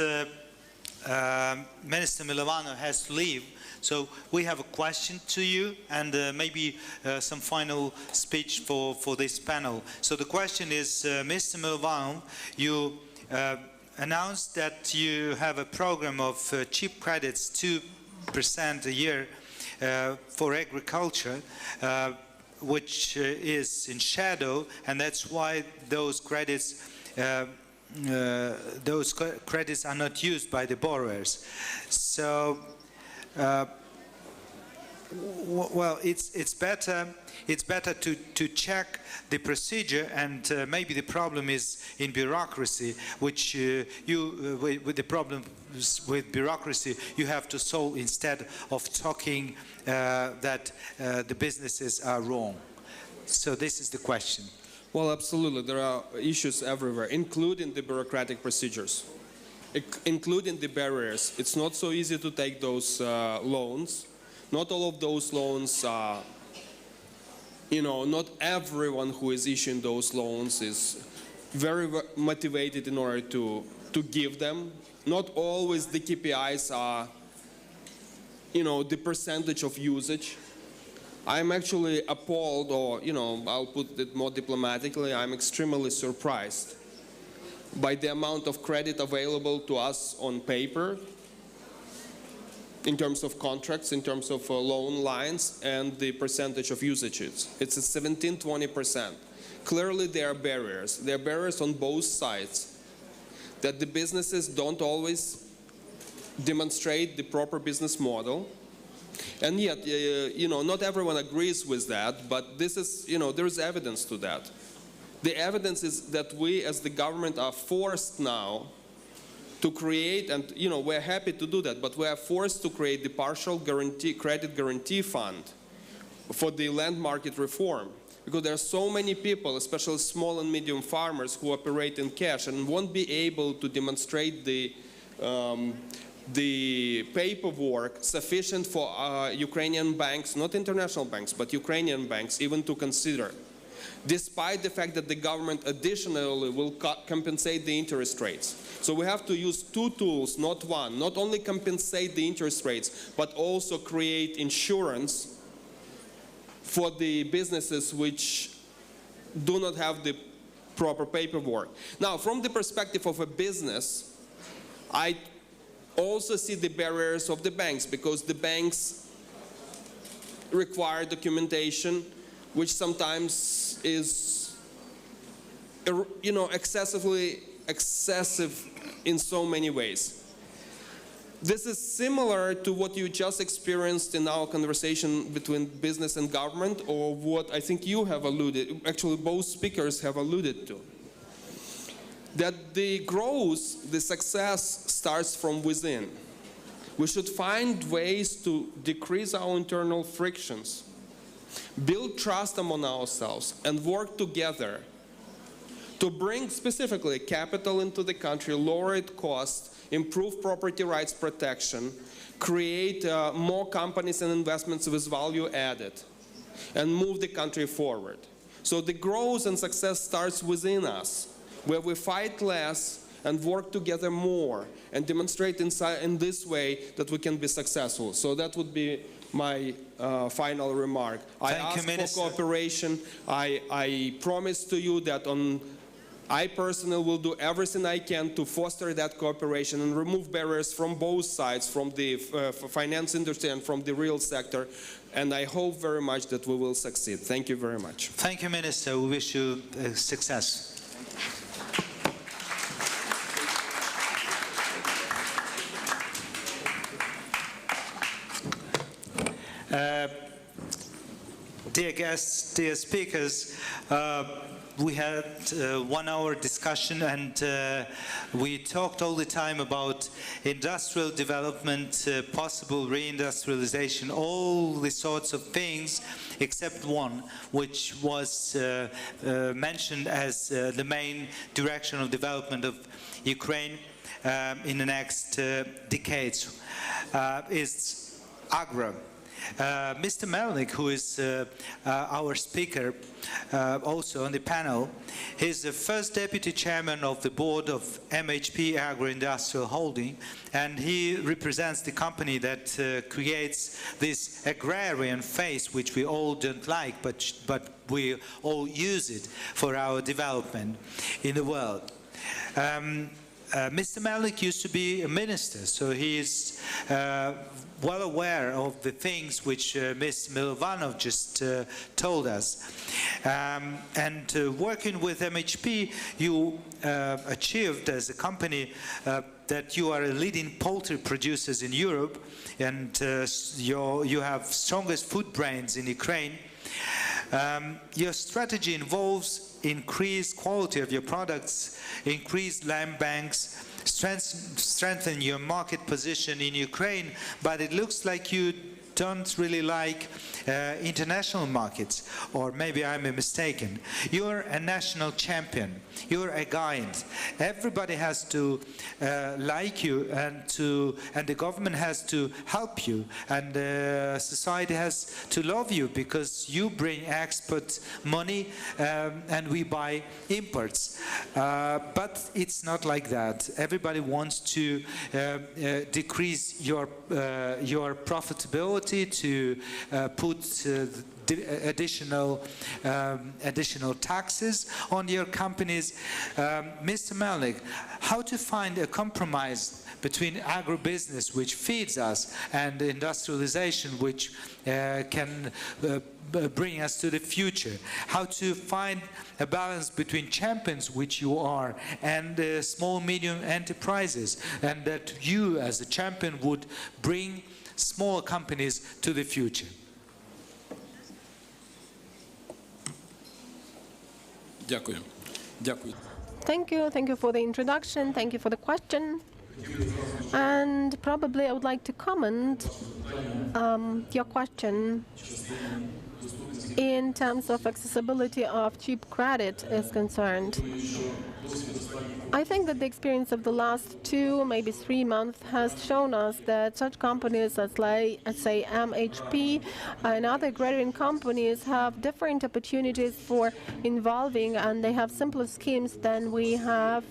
Minister Milovanov has to leave, so we have a question to you and maybe some final speech for this panel. So the question is, Mr. Milovanov, you announced that you have a program of cheap credits, 2% a year for agriculture, which is in shadow, and that's why those credits are not used by the borrowers. So, well, it's better to check the procedure, and maybe the problem is in bureaucracy, which with the problems with bureaucracy you have to solve instead of talking that the businesses are wrong. So this is the question. Well, absolutely. There are issues everywhere, including the bureaucratic procedures, including the barriers. It's not so easy to take those loans. Not all of those loans not everyone who is issuing those loans is very motivated in order to give them. Not always the KPIs are, the percentage of usage. I'm actually appalled, or, I'll put it more diplomatically, I'm extremely surprised by the amount of credit available to us on paper in terms of contracts, in terms of loan lines, and the percentage of usages. It's 17–20%. Clearly there are barriers. There are barriers on both sides, that the businesses don't always demonstrate the proper business model. And yet, not everyone agrees with that, but this is, there is evidence to that. The evidence is that we as the government are forced now to create, and we're happy to do that, but we are forced to create the partial credit guarantee fund for the land market reform. Because there are so many people, especially small and medium farmers, who operate in cash and won't be able to demonstrate the paperwork sufficient for Ukrainian banks, not international banks, but Ukrainian banks, even to consider. Despite the fact that the government additionally will compensate the interest rates. So we have to use two tools, not one. Not only compensate the interest rates, but also create insurance for the businesses which do not have the proper paperwork. Now, from the perspective of a business, I also see the barriers of the banks, because the banks require documentation which sometimes is, excessive in so many ways. This is similar to what you just experienced in our conversation between business and government, or what I think you have alluded, actually both speakers have alluded to. That the growth, the success starts from within. We should find ways to decrease our internal frictions, build trust among ourselves, and work together to bring specifically capital into the country, lower its costs, improve property rights protection, create more companies and investments with value added, and move the country forward. So the growth and success starts within us, where we fight less and work together more, and demonstrate in this way that we can be successful. So that would be my final remark. I ask for cooperation. I promise to you that I personally will do everything I can to foster that cooperation and remove barriers from both sides, from the finance industry and from the real sector. And I hope very much that we will succeed. Thank you very much. Thank you, Minister. We wish you success. Dear guests, dear speakers, we had a 1 hour discussion, and we talked all the time about industrial development, possible reindustrialization, all the sorts of things, except one, which was mentioned as the main direction of development of Ukraine in the next decades, is agro. Mr. Melnik, who is our speaker also on the panel, he's the first deputy chairman of the board of MHP Agro-Industrial Holding, and he represents the company that creates this agrarian face, which we all don't like, but we all use it for our development in the world. Mr. Melnik used to be a minister, so he is well aware of the things which Ms. Milovanov just told us. And working with MHP, you achieved as a company that you are a leading poultry producers in Europe, and you have strongest food brands in Ukraine. Your strategy involves increased quality of your products, increased land banks, strengthen your market position in Ukraine, but it looks like you don't really like international markets, or maybe I'm mistaken. You're a national champion. You're a guide. Everybody has to like you, and the government has to help you, and society has to love you, because you bring export money and we buy imports. But it's not like that. Everybody wants to decrease your profitability, to put additional taxes on your companies. Mr. Melnik, how to find a compromise between agribusiness, which feeds us, and industrialization, which can bring us to the future? How to find a balance between champions, which you are, and small, medium enterprises, and that you, as a champion, would bring small companies to the future? Дякую. Дякую. Thank you for the introduction, thank you for the question. And probably I would like to comment your question in terms of accessibility of cheap credit is concerned. I think that the experience of the last 2, maybe 3 months has shown us that such companies as, say, MHP and other agrarian companies have different opportunities for involving, and they have simpler schemes than we have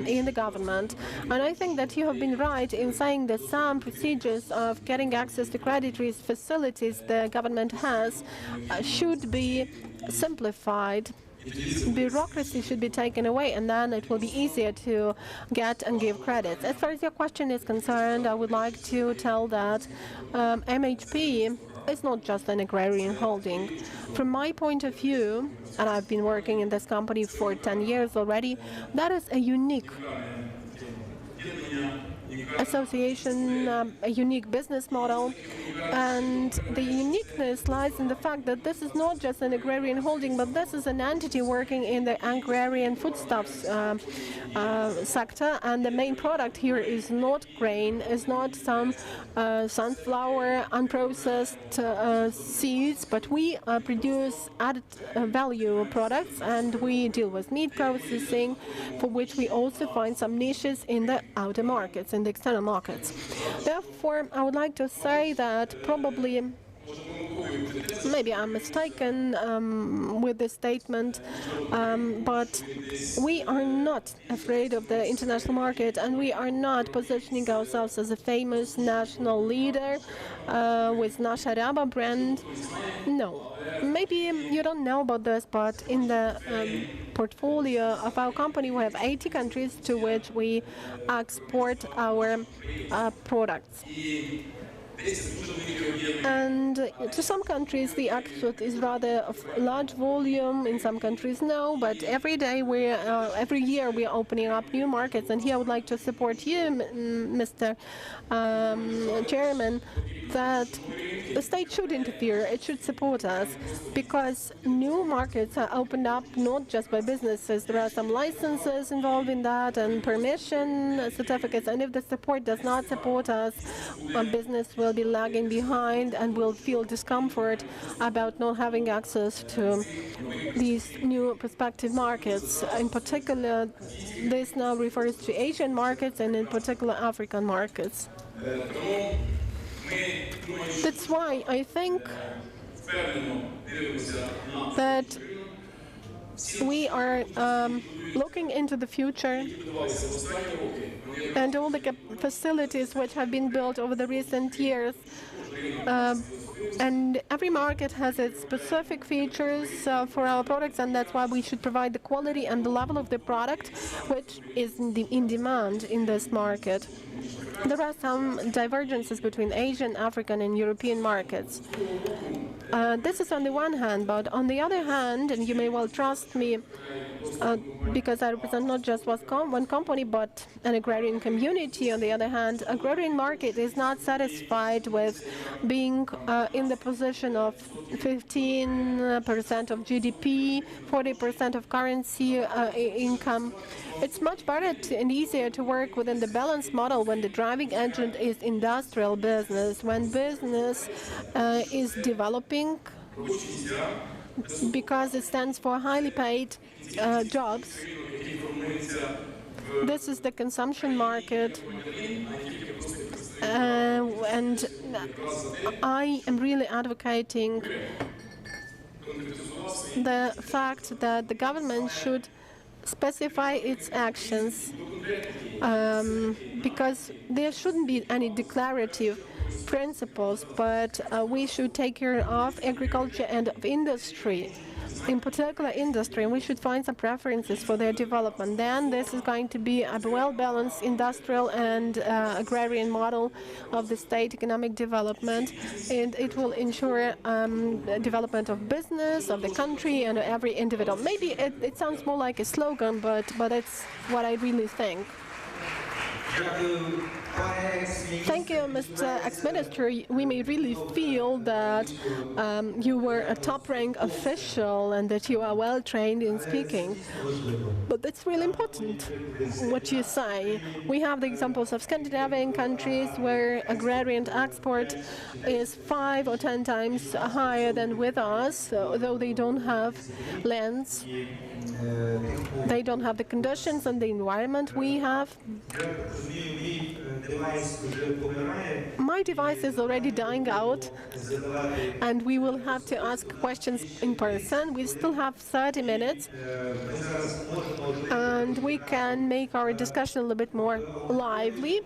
in the government. And I think that you have been right in saying that some procedures of getting access to credit risk facilities the government has should be simplified. Bureaucracy should be taken away, and then it will be easier to get and give credits. As far as your question is concerned, I would like to tell that MHP is not just an agrarian holding. From my point of view, and I've been working in this company for 10 years already, that is a unique association, a unique business model. And the uniqueness lies in the fact that this is not just an agrarian holding, but this is an entity working in the agrarian foodstuffs sector. And the main product here is not grain, is not some sunflower, unprocessed seeds, but we produce added value products, and we deal with meat processing, for which we also find some niches in the outer markets, in the external markets. Therefore, I would like to say that probably, maybe I'm mistaken with this statement, but we are not afraid of the international market, and we are not positioning ourselves as a famous national leader with Nasha Raba brand. No. Maybe you don't know about this, but in the portfolio of our company, we have 80 countries to which we export our products. And to some countries, the export is rather of large volume. In some countries, no. But every year, we are opening up new markets. And here, I would like to support you, Mr. Chairman, that the state should interfere. It should support us, because new markets are opened up not just by businesses. There are some licenses involved in that, and permission certificates. And if the support does not support us, a business will be lagging behind and will feel discomfort about not having access to these new prospective markets. In particular, this now refers to Asian markets, and in particular African markets. That's why I think that we are looking into the future, and all the facilities which have been built over the recent years. And every market has its specific features for our products, and that's why we should provide the quality and the level of the product which is in demand in this market. There are some divergences between Asian, African, and European markets. This is on the one hand, but on the other hand, and you may well trust me, because I represent not just one company, but an agrarian community. On the other hand, agrarian market is not satisfied with being in the position of 15% of GDP, 40% of currency income. It's much better and easier to work within the balanced model when the driving agent is industrial business, when business is developing because it stands for highly paid jobs. This is the consumption market, and I am really advocating the fact that the government should specify its actions, because there shouldn't be any declarative principles, but we should take care of agriculture and of industry, in particular industry, and we should find some preferences for their development. Then this is going to be a well-balanced industrial and agrarian model of the state economic development, and it will ensure development of business, of the country, and every individual. Maybe it sounds more like a slogan, but it's what I really think. Thank you, Mr. Ex-Minister. We may really feel that you were a top-rank official and that you are well-trained in speaking. But that's really important, what you say. We have the examples of Scandinavian countries where agrarian export is 5 or 10 times higher than with us, although they don't have lands. They don't have the conditions and the environment we have. My device is already dying out, and we will have to ask questions in person. We still have 30 minutes, and we can make our discussion a little bit more lively,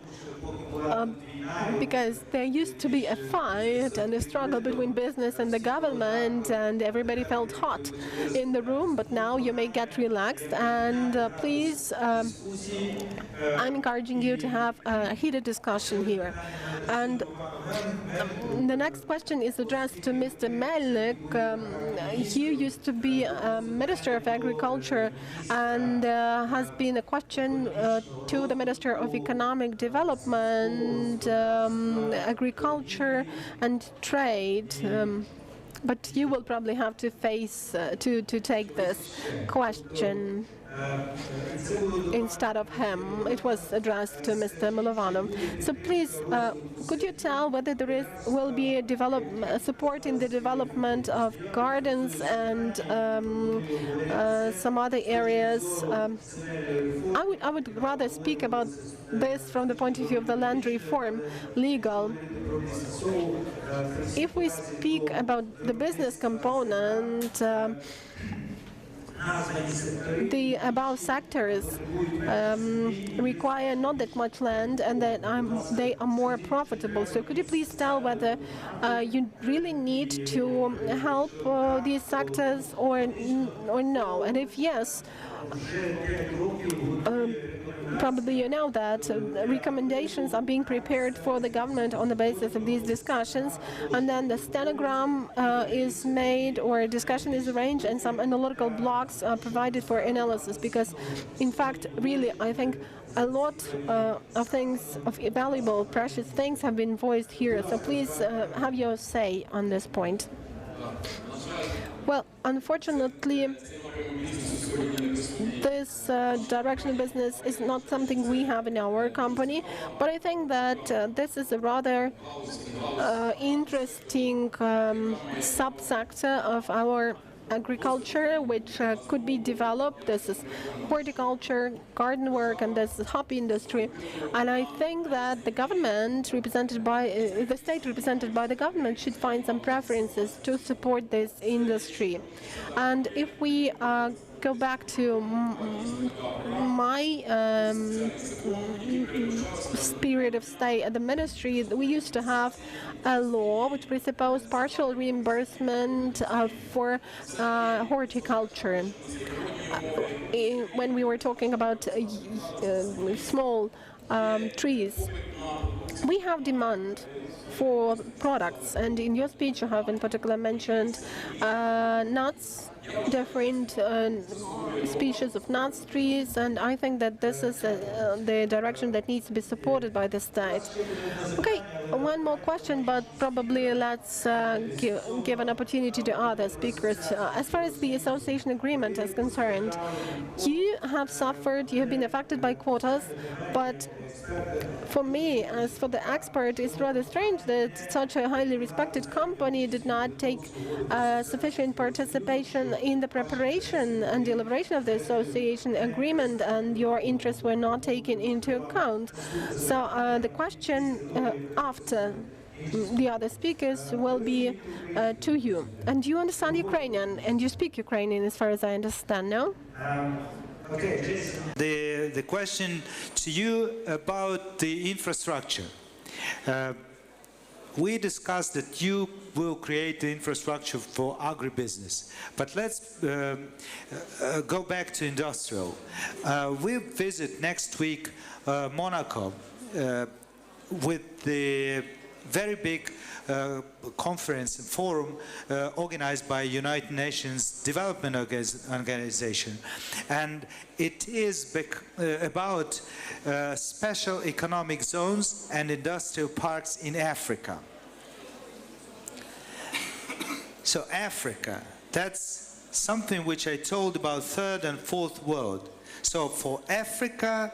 because there used to be a fight and a struggle between business and the government, and everybody felt hot in the room, but now you may get relaxed, and please, I'm encouraging you to have a heated discussion here. And the next question is addressed to Mr. Melnik. He used to be Minister of Agriculture, and has been a question to the Minister of Economic Development, Agriculture and Trade. But you will probably have to face to take this question instead of him. It was addressed to Mr. Milovanov. So please, could you tell whether there will be a support in the development of gardens and some other areas? I would rather speak about this from the point of view of the land reform, legal. If we speak about the business component, the above sectors require not that much land, and that they are more profitable. So could you please tell whether you really need to help these sectors or no? And if yes, probably you know that recommendations are being prepared for the government on the basis of these discussions, and then the stenogram is made, or a discussion is arranged, and some analytical blocks are provided for analysis, because in fact, really, I think a lot of things, of valuable, precious things have been voiced here. So please have your say on this point. Well, unfortunately, this direction of business is not something we have in our company, but I think that this is a rather interesting subsector of our agriculture, which could be developed. This is horticulture, garden work, and this is hobby industry. And I think that the government, represented by the state represented by the government, should find some preferences to support this industry. And if we go back to my period of stay at the ministry, we used to have a law which presupposed partial reimbursement for horticulture. When we were talking about small trees, we have demand for products, and in your speech you have in particular mentioned nuts, different species of nut trees, and I think that this is the direction that needs to be supported by the state. Okay, one more question, but probably let's give an opportunity to other speakers. As far as the association agreement is concerned, you have suffered, you have been affected by quotas, but for me, as for the expert, it's rather strange that such a highly respected company did not take sufficient participation in the preparation and deliberation of the association agreement, and your interests were not taken into account. So the question after the other speakers will be to you. And you understand Ukrainian, and you speak Ukrainian as far as I understand, no? The question to you about the infrastructure. We discussed that you will create the infrastructure for agribusiness, but let's go back to industrial. We visit next week Monaco with the very big conference and forum organized by United Nations Development Organization, and it is about special economic zones and industrial parks in Africa. So Africa, that's something which I told about third and fourth world. So for Africa,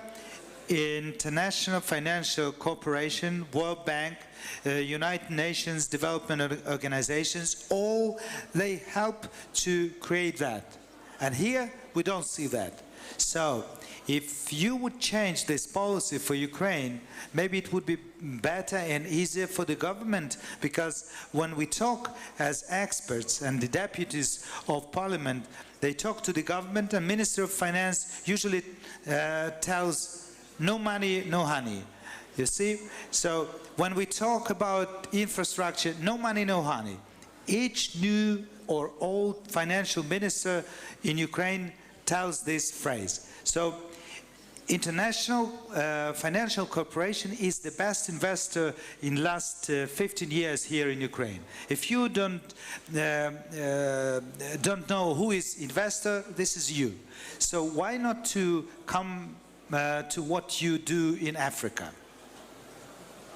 International Financial Corporation, World Bank, United Nations Development Organizations, all they help to create that. And here we don't see that. So if you would change this policy for Ukraine, maybe it would be better and easier for the government, because when we talk as experts and the deputies of parliament, they talk to the government, and Minister of Finance usually tells no money, no honey. You see? So when we talk about infrastructure, no money, no honey. Each new or old financial minister in Ukraine tells this phrase. So International Financial Corporation is the best investor in last 15 years here in Ukraine. If you don't know who is investor, this is you. So why not to come to what you do in Africa?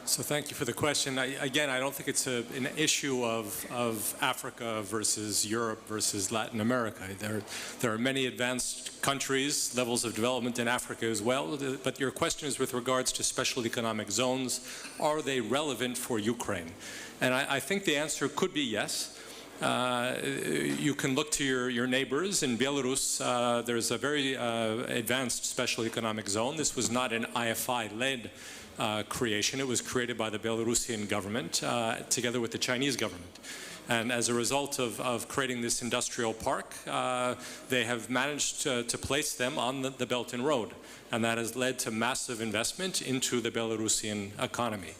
So thank you for the question. Again, I don't think it's an issue of Africa versus Europe versus Latin America. There are many advanced countries, levels of development in Africa as well, but your question is with regards to special economic zones. Are they relevant for Ukraine? And I think the answer could be yes. You can look to your neighbors. In Belarus, there's a very advanced special economic zone. This was not an IFI-led creation. It was created by the Belarusian government together with the Chinese government. And as a result of creating this industrial park, they have managed to place them on the Belt and Road. And that has led to massive investment into the Belarusian economy.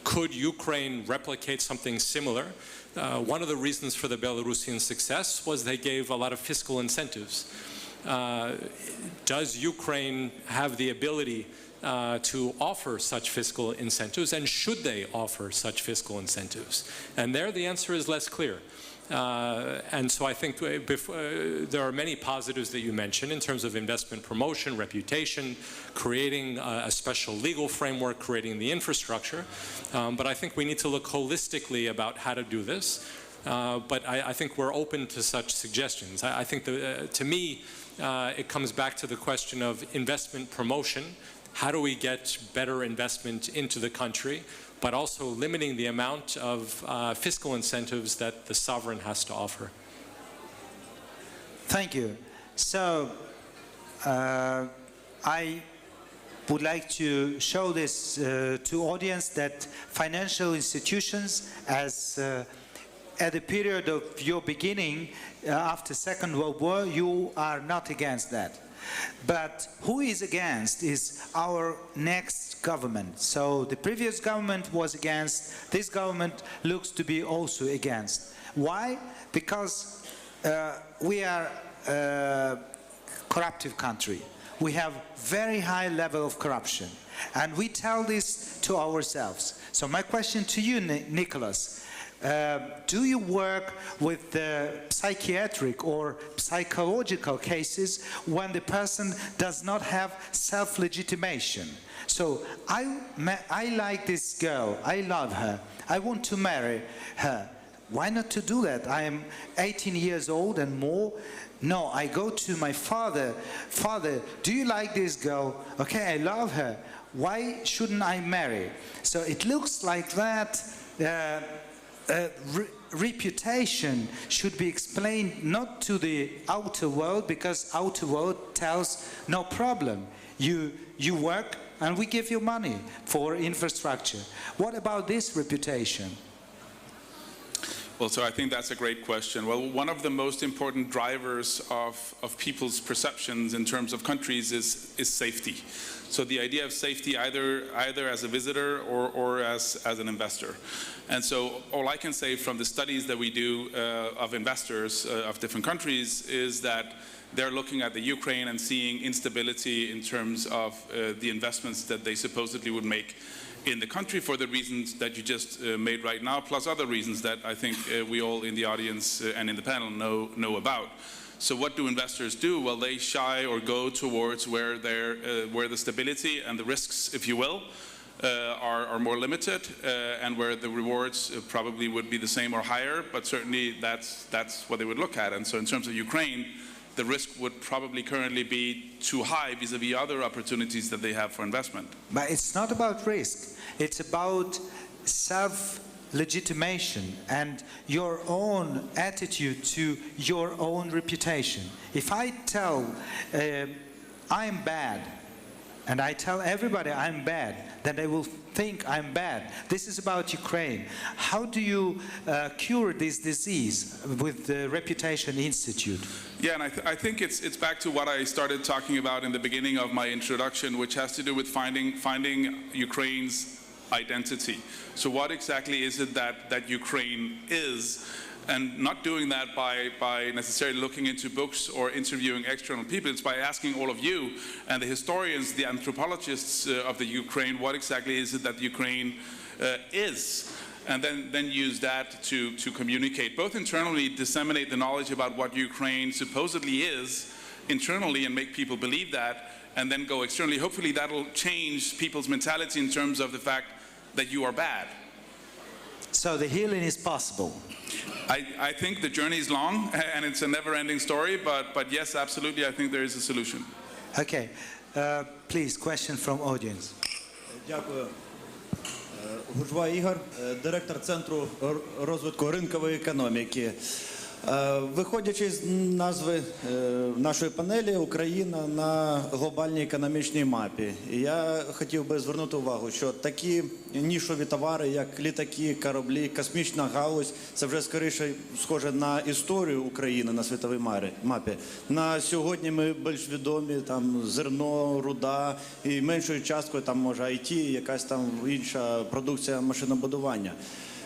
Could Ukraine replicate something similar? One of the reasons for the Belarusian success was they gave a lot of fiscal incentives. Does Ukraine have the ability to offer such fiscal incentives, and should they offer such fiscal incentives? And there the answer is less clear. And so I think there are many positives that you mentioned in terms of investment promotion, reputation, creating a special legal framework, creating the infrastructure. But I think we need to look holistically about how to do this. But I think we're open to such suggestions. I think to me, it comes back to the question of investment promotion. How do we get better investment into the country, but also limiting the amount of fiscal incentives that the sovereign has to offer? Thank you. So I would like to show this to audience that financial institutions, as at the period of your beginning after Second World War, you are not against that. But who is against is our next government. So the previous government was against, this government looks to be also against. Why? Because we are a corruptive country. We have very high level of corruption. And we tell this to ourselves. So my question to you, Nicholas, Do you work with the psychiatric or psychological cases when the person does not have self-legitimation? So I like this girl, I love her, I want to marry her. Why not to do that? I am 18 years old and more. No, I go to my father. Father, do you like this girl? Okay, I love her. Why shouldn't I marry? So it looks like that reputation should be explained not to the outer world, because outer world tells no problem. You work and we give you money for infrastructure. What about this reputation? Well, so I think that's a great question. Well, one of the most important drivers of people's perceptions in terms of countries is safety. So the idea of safety either as a visitor or as an investor. And so all I can say from the studies that we do of investors of different countries is that they're looking at the Ukraine and seeing instability in terms of the investments that they supposedly would make in the country for the reasons that you just made right now, plus other reasons that I think we all in the audience and in the panel know about. So what do investors do? Well, they shy or go towards where the stability and the risks, if you will, are more limited, and where the rewards probably would be the same or higher, but certainly that's what they would look at. And so in terms of Ukraine, the risk would probably currently be too high vis-a-vis other opportunities that they have for investment. But it's not about risk. It's about self-legitimation and your own attitude to your own reputation. If I tell I'm bad, and I tell everybody I'm bad, then they will think I'm bad. This is about Ukraine. How do you cure this disease with the Reputation Institute? Yeah, and I think it's back to what I started talking about in the beginning of my introduction, which has to do with finding Ukraine's identity. So what exactly is it that Ukraine is? And not doing that by necessarily looking into books or interviewing external people. It's by asking all of you and the historians, the anthropologists of the Ukraine, what exactly is it that Ukraine is? And then use that to communicate, both internally, disseminate the knowledge about what Ukraine supposedly is internally and make people believe that, and then go externally. Hopefully that'll change people's mentality in terms of the fact that you are bad. So the healing is possible. I think the journey is long and it's a never-ending story, but yes, absolutely, I think there is a solution. Okay, please, question from audience. Дякую. Гужва Ігор, директор Центру розвитку ринкової економіки. Виходячи з назви нашої панелі «Україна на глобальній економічній мапі», я хотів би звернути увагу, що такі нішові товари, як літаки, кораблі, космічна галузь, це вже скоріше схоже на історію України на світовій мапі. На сьогодні ми більш відомі, там зерно, руда і меншою часткою там може IT, якась там інша продукція машинобудування.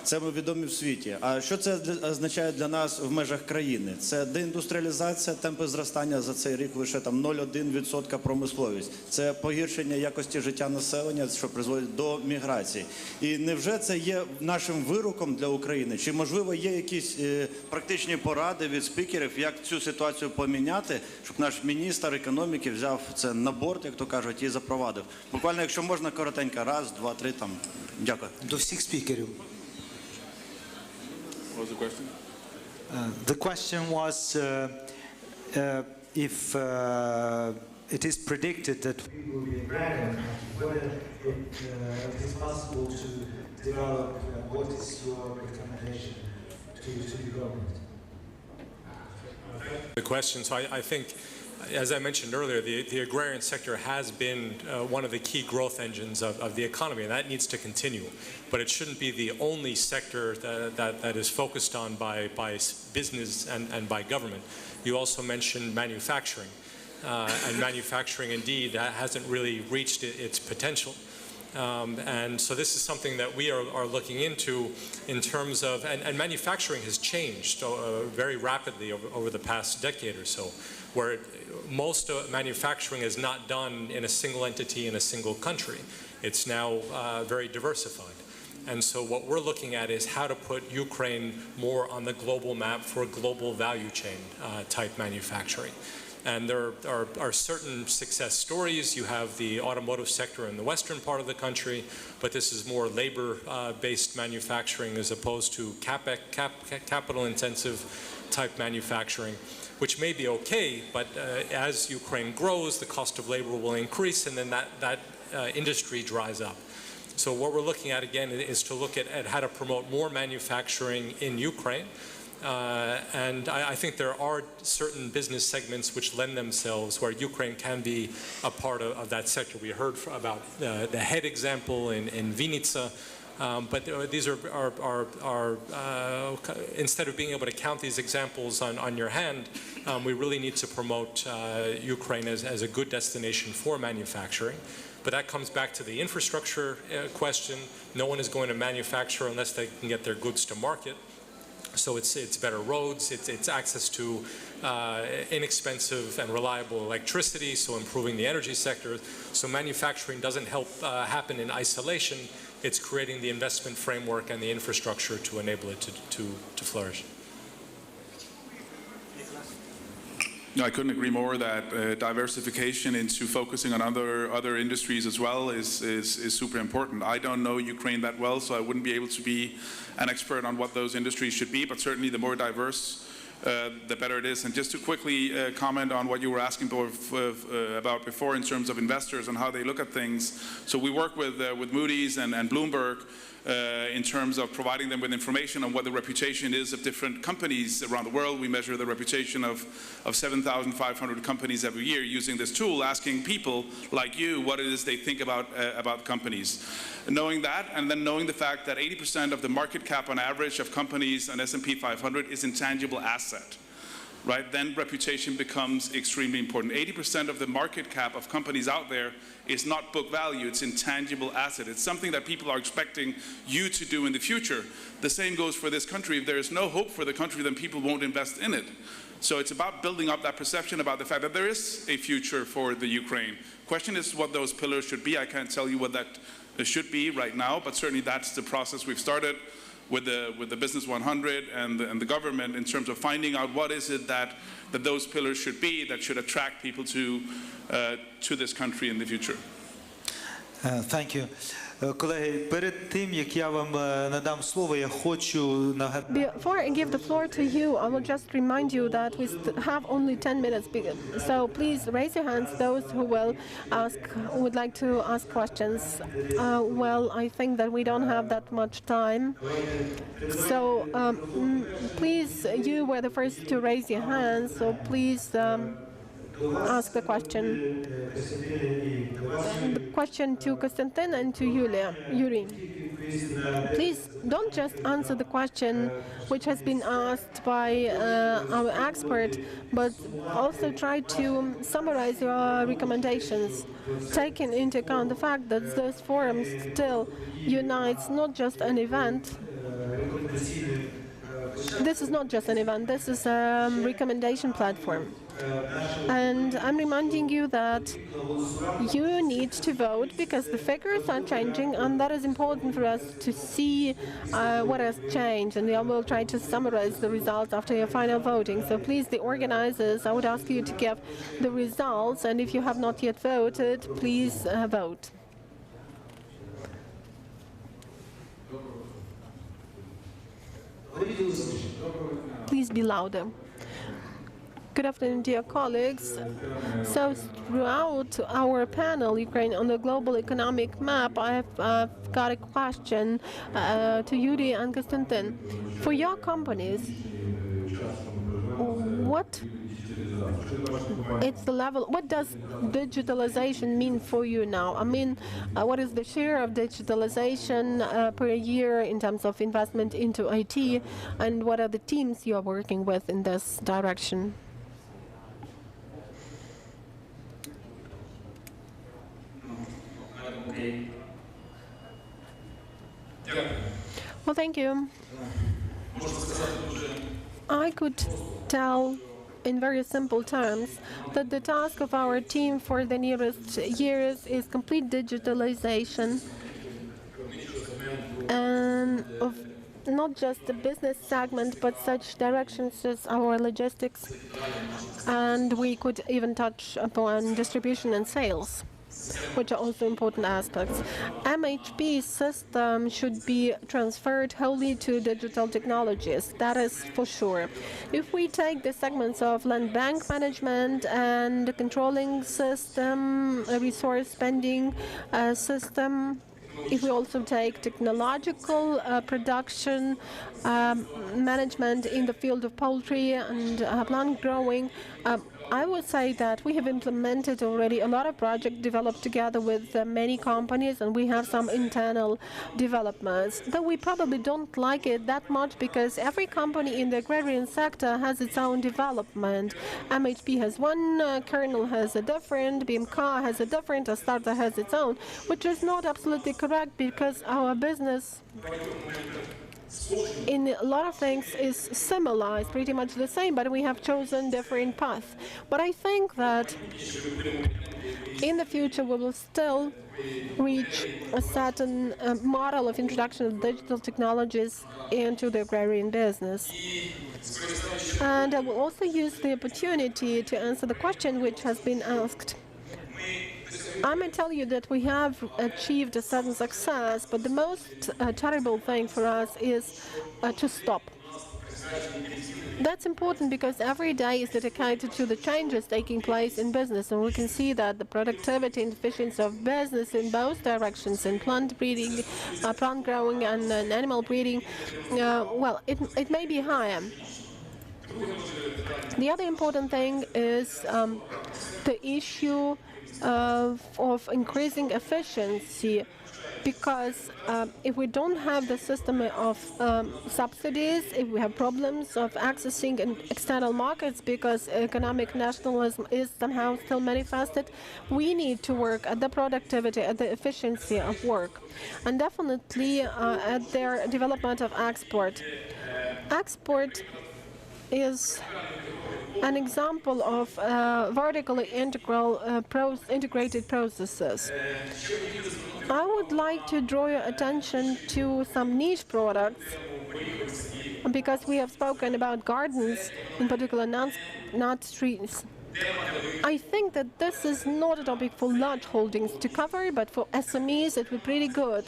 Це ми відомі в світі. А що це означає для нас в межах країни? Це деіндустріалізація, темпи зростання за цей рік лише там 0,1% промисловість. Це погіршення якості життя населення, що призводить до міграції. І невже це є нашим вироком для України? Чи, можливо, є якісь практичні поради від спікерів, як цю ситуацію поміняти, щоб наш міністр економіки взяв це на борт, як то кажуть, і запровадив? Буквально, якщо можна, коротенько, раз, два, три, там. Дякую. До всіх спікерів. What was the question? The question was if it is predicted that we will be agrarian, whether it is possible to develop, what is your recommendation to the government? The question, so I think, as I mentioned earlier, the agrarian sector has been one of the key growth engines of the economy, and that needs to continue. But it shouldn't be the only sector that is focused on by business and by government. You also mentioned manufacturing, and manufacturing indeed hasn't really reached its potential. And so this is something that we are looking into in terms of, and manufacturing has changed very rapidly over the past decade or so, where most manufacturing is not done in a single entity in a single country. It's now very diversified. And so what we're looking at is how to put Ukraine more on the global map for global value chain type manufacturing. And there are certain success stories. You have the automotive sector in the western part of the country, but this is more labor-based manufacturing as opposed to capital-intensive type manufacturing, which may be okay, but as Ukraine grows, the cost of labor will increase, and then that industry dries up. So what we're looking at, again, is to look at how to promote more manufacturing in Ukraine. And I think there are certain business segments which lend themselves where Ukraine can be a part of that sector. We heard about the head example in Vinnytsia, but these are instead of being able to count these examples on your hand, we really need to promote Ukraine as a good destination for manufacturing. But that comes back to the infrastructure question. No one is going to manufacture unless they can get their goods to market. So it's better roads, it's access to inexpensive and reliable electricity, so improving the energy sector. So manufacturing doesn't help happen in isolation. It's creating the investment framework and the infrastructure to enable it to flourish. No, I couldn't agree more that diversification into focusing on other industries as well is super important. I don't know Ukraine that well, so I wouldn't be able to be an expert on what those industries should be, but certainly the more diverse, the better it is. And just to quickly comment on what you were asking about before in terms of investors and how they look at things. So we work with Moody's and Bloomberg in terms of providing them with information on what the reputation is of different companies around the world. We measure the reputation of 7,500 companies every year using this tool, asking people like you what it is they think about companies. Knowing that, and then knowing the fact that 80% of the market cap on average of companies on S&P 500 is intangible asset. Right, then reputation becomes extremely important. 80% of the market cap of companies out there is not book value, it's intangible asset. It's something that people are expecting you to do in the future. The same goes for this country. If there is no hope for the country, then people won't invest in it. So it's about building up that perception about the fact that there is a future for the Ukraine. Question is what those pillars should be. I can't tell you what that should be right now, but certainly that's the process we've started with the Business 100 and the government in terms of finding out what is it that those pillars should be that should attract people to this country in the future. Thank you. Колеги, перед тим, як я вам надам слово, я хочу нагадати. Before I give the floor to you, I will just remind you that we have only 10 minutes. So please raise your hands, those who would like to ask questions. Well, I think that we don't have that much time. So please, you were the first to raise your hands, so please ask the question. The question to Konstantin and to Yuri. Please don't just answer the question which has been asked by our expert, but also try to summarize your recommendations, taking into account the fact that this forum still unites not just an event. This is not just an event, this is a recommendation platform. And I'm reminding you that you need to vote because the figures are changing, and that is important for us to see what has changed. And I will try to summarize the results after your final voting. So please, the organizers, I would ask you to give the results, and if you have not yet voted, please vote. Please be louder. Good afternoon, dear colleagues. So throughout our panel, Ukraine on the global economic map, I've got a question to Yuri and Konstantin. For your companies, what does digitalization mean for you now? I mean, what is the share of digitalization per year in terms of investment into IT, and what are the teams you are working with in this direction? Well, thank you. I could tell in very simple terms that the task of our team for the nearest years is complete digitalization and of not just the business segment, but such directions as our logistics, and we could even touch upon distribution and sales, which are also important aspects. MHP system should be transferred wholly to digital technologies, that is for sure. If we take the segments of land bank management and controlling system, resource spending system, if we also take technological production management in the field of poultry and plant growing, I would say that we have implemented already a lot of projects developed together with many companies, and we have some internal developments. Though we probably don't like it that much because every company in the agrarian sector has its own development. MHP has one, Kernel has a different, BMK has a different, Astarta has its own, which is not absolutely correct because our business in a lot of things is similar, it's pretty much the same, but we have chosen different paths. But I think that in the future we will still reach a certain model of introduction of digital technologies into the agrarian business. And I will also use the opportunity to answer the question which has been asked. I may tell you that we have achieved a certain success, but the most terrible thing for us is to stop. That's important because every day is dedicated to the changes taking place in business, and we can see that the productivity and efficiency of business in both directions, in plant breeding, plant growing and animal breeding, well, it may be higher. The other important thing is the issue of increasing efficiency, because if we don't have the system of subsidies, if we have problems of accessing external markets because economic nationalism is somehow still manifested, we need to work at the productivity, at the efficiency of work, and definitely at their development of export. Export is an example of vertically integrated processes. I would like to draw your attention to some niche products, because we have spoken about gardens, in particular nut trees. I think that this is not a topic for large holdings to cover, but for SMEs it would be pretty good.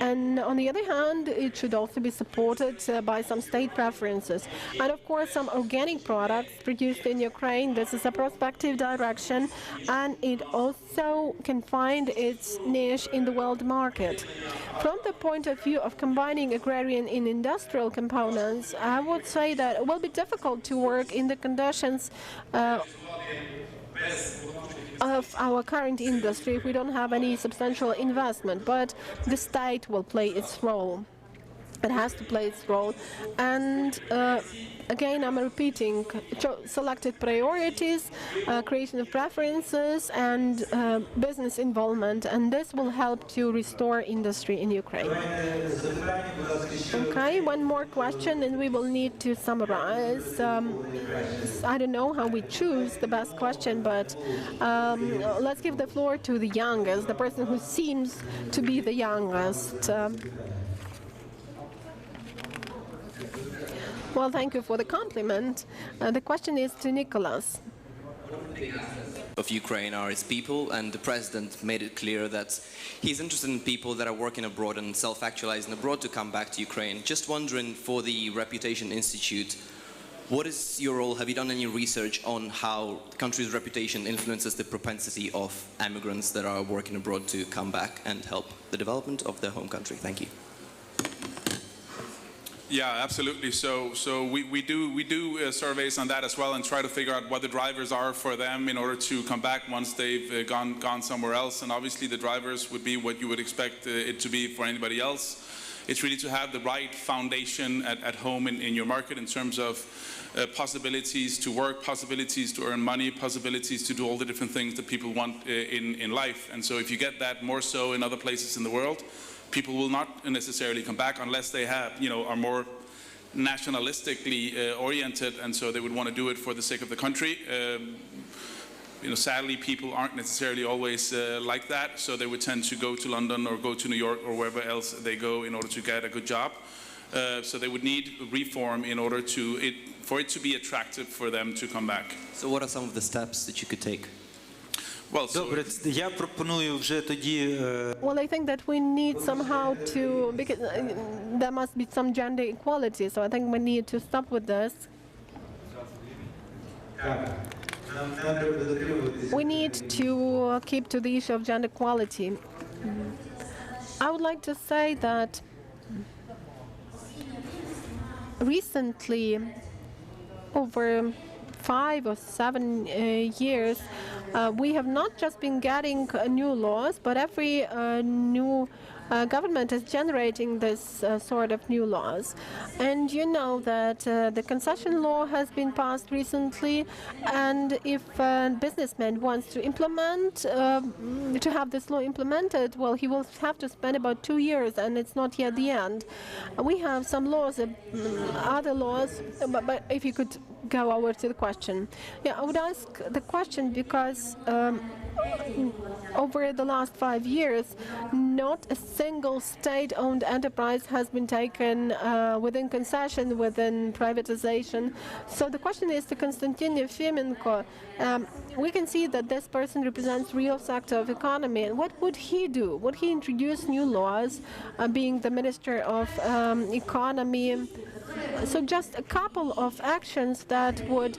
And on the other hand, it should also be supported by some state preferences. And of course, some organic products produced in Ukraine, this is a prospective direction, and it also can find its niche in the world market. From the point of view of combining agrarian and industrial components, I would say that it will be difficult to work in the conditions of our current industry if we don't have any substantial investment, but the state will play its role. It has to play its role. And again, I'm repeating, selected priorities, creation of preferences, and business involvement, and this will help to restore industry in Ukraine. Okay, one more question, and we will need to summarize. I don't know how we choose the best question, but let's give the floor to the youngest, the person who seems to be the youngest. Well, thank you for the compliment. The question is to Nicholas. Of Ukraine are its people, and the president made it clear that he's interested in people that are working abroad and self-actualizing abroad to come back to Ukraine. Just wondering, for the Reputation Institute, what is your role? Have you done any research on how the country's reputation influences the propensity of immigrants that are working abroad to come back and help the development of their home country? Thank you. Yeah, absolutely. So we do surveys on that as well, and try to figure out what the drivers are for them in order to come back once they've gone somewhere else. And obviously the drivers would be what you would expect it to be for anybody else. It's really to have the right foundation at home in your market in terms of possibilities to work, possibilities to earn money, possibilities to do all the different things that people want in life. And so if you get that more so in other places in the world, people will not necessarily come back unless they have, are more nationalistically oriented, and so they would want to do it for the sake of the country. sadly, people aren't necessarily always like that, so they would tend to go to London or go to New York or wherever else they go in order to get a good job. So they would need reform in order for it to be attractive for them to come back. So what are some of the steps that you could take? Well, so Добре, я пропоную вже тоді Well, I think that we need somehow to, because there must be some gender equality, so I think we need to stop with this. We need to keep to the issue of gender equality. I would like to say that recently, over 5 or 7 years, we have not just been getting new laws, but every new government is generating this sort of new laws. And you know that the concession law has been passed recently, and if a businessman wants to implement, to have this law implemented, well, he will have to spend about 2 years, and it's not yet the end. We have some laws, other laws, but if you could go over to the question. Yeah, I would ask the question because over the last 5 years, not a single state-owned enterprise has been taken within concession, within privatization. So the question is to Konstantin Yefimenko. We can see that this person represents real sector of economy. And what would he do? Would he introduce new laws, being the Minister of Economy? So just a couple of actions that would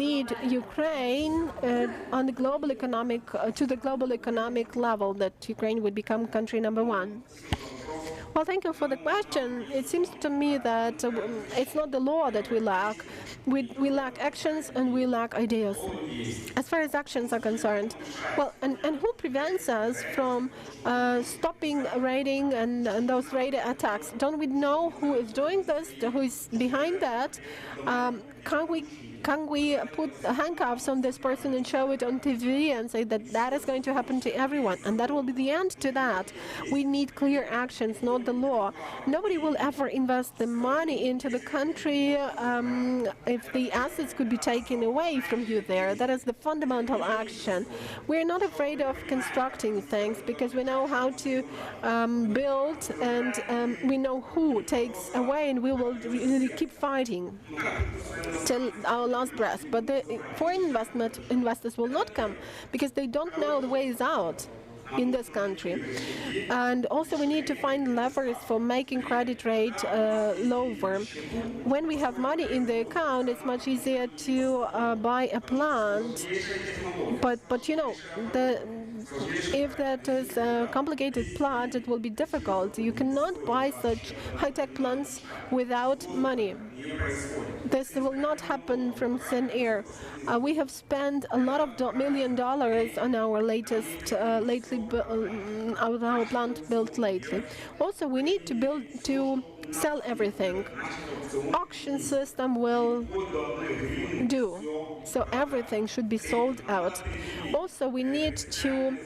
lead Ukraine on the global economic to the global economic level, that Ukraine would become country number 1. Well, thank you for the question. It seems to me that it's not the law that we lack. We lack actions and we lack ideas. As far as actions are concerned, well, and who prevents us from stopping raiding and those raid attacks? Don't we know who is doing this, who is behind that? Can we put handcuffs on this person and show it on TV and say that that is going to happen to everyone? And that will be the end to that. We need clear actions, not the law. Nobody will ever invest the money into the country if the assets could be taken away from you there. That is the fundamental action. We're not afraid of constructing things because we know how to build, and we know who takes away, and we will really keep fighting till our last breath. But the foreign investors will not come because they don't know the ways out in this country. And also we need to find levers for making credit rate lower. When we have money in the account, it's much easier to buy a plant. But you know, if that is a complicated plant, it will be difficult. You cannot buy such high-tech plants without money. This will not happen from thin air. We have spent a lot of $1 million on our our plant built lately. Also, we need to sell everything. Auction system will do. So everything should be sold out. Also, we need to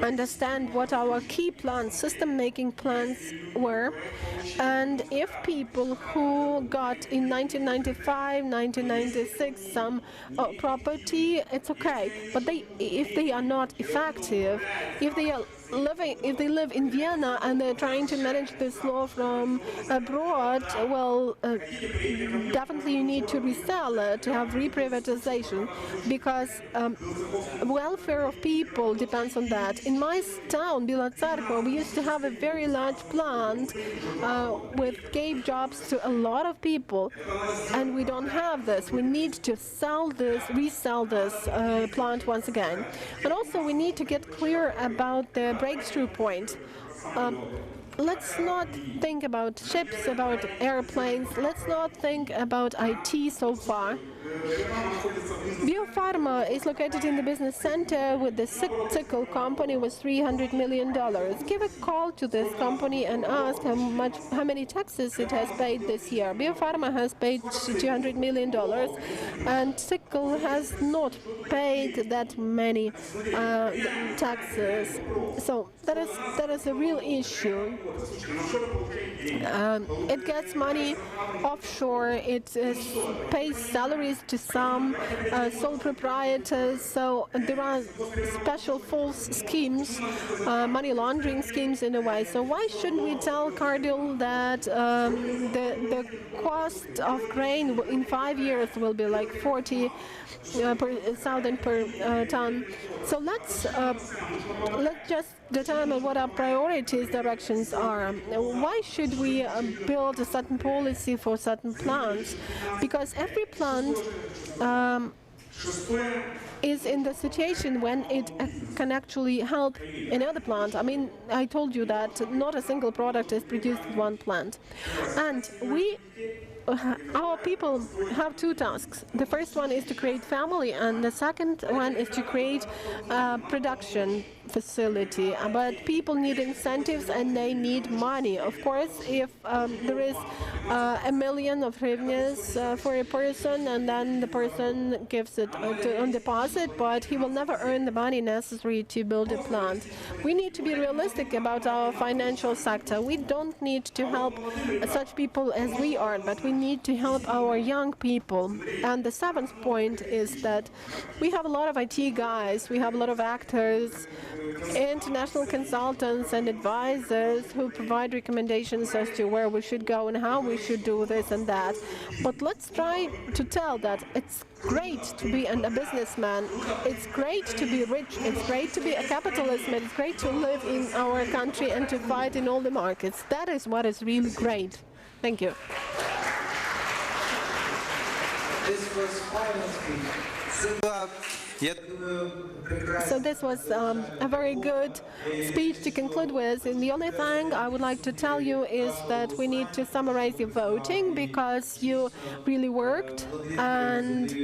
understand what our key plans, system-making plans were, and if people who got in 1995, 1996 some property, it's okay. But if they are not effective, if they live in Vienna and they're trying to manage this law from abroad, well, definitely you need to resell it, to have reprivatization, because welfare of people depends on that. In my town, Bila Tsarkova, we used to have a very large plant which gave jobs to a lot of people, and we don't have this. We need to resell this plant once again. And also we need to get clear about the breakthrough point. Let's not think about ships, about airplanes. Let's not think about IT so far. Biopharma is located in the business center with the sizeable company with $300 million. Give a call to this company and ask how many taxes it has paid this year. Biopharma has paid $200 million, and sizeable has not paid that many taxes. So that is a real issue. It gets money offshore, it pays salaries to some sole proprietors, so there are special false schemes, money laundering schemes in a way. So why shouldn't we tell Cardil that the cost of grain in 5 years will be like 40,000 per ton? So let's just determine what our priorities directions are. Why should we build a certain policy for certain plants? Because every plant is in the situation when it can actually help another plant. I mean, I told you that not a single product is produced in one plant. And our people have two tasks. The first one is to create family, and the second one is to create production facility. But people need incentives and they need money. Of course, if there is $1 million of hryvnias for a person, and then the person gives it on deposit, but he will never earn the money necessary to build a plant. We need to be realistic about our financial sector. We don't need to help such people as we are, but we need to help our young people. And the seventh point is that we have a lot of IT guys, we have a lot of actors, international consultants and advisors who provide recommendations as to where we should go and how we should do this and that. But let's try to tell that it's great to be a businessman, it's great to be rich, it's great to be a capitalist, it's great to live in our country and to fight in all the markets. That is what is really great. Thank you. This was final speech. So this was a very good speech to conclude with. And the only thing I would like to tell you is that we need to summarize your voting because you really worked, and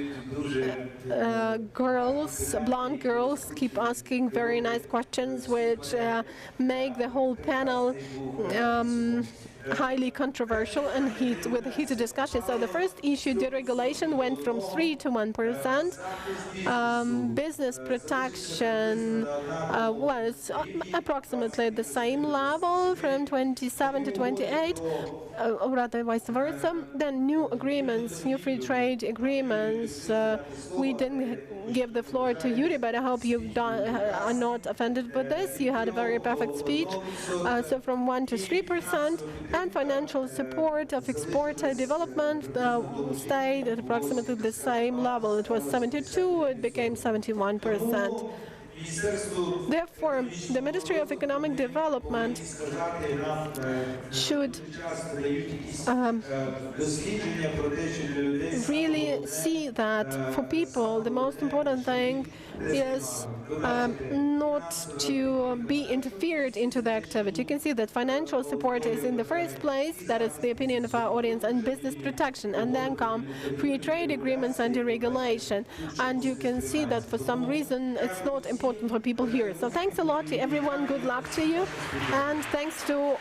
blonde girls keep asking very nice questions which make the whole panel highly controversial and with heated discussion. So the first issue, deregulation, went from 3 to 1%. Business protection was approximately the same level, from 27 to 28, or rather vice versa. Then new agreements, new free trade agreements. We didn't give the floor to Yuri, but I hope you are not offended by this. You had a very perfect speech. So from 1 to 3%, and financial support of exporter development stayed at approximately the same level. It was 72, it became 71%. Therefore, the Ministry of Economic Development should really see that for people the most important thing is not to be interfered into the activity. You can see that financial support is in the first place, that is the opinion of our audience, and business protection, and then come free trade agreements and deregulation. And you can see that for some reason it's not important for people here. So thanks a lot to everyone, good luck to you, and thanks to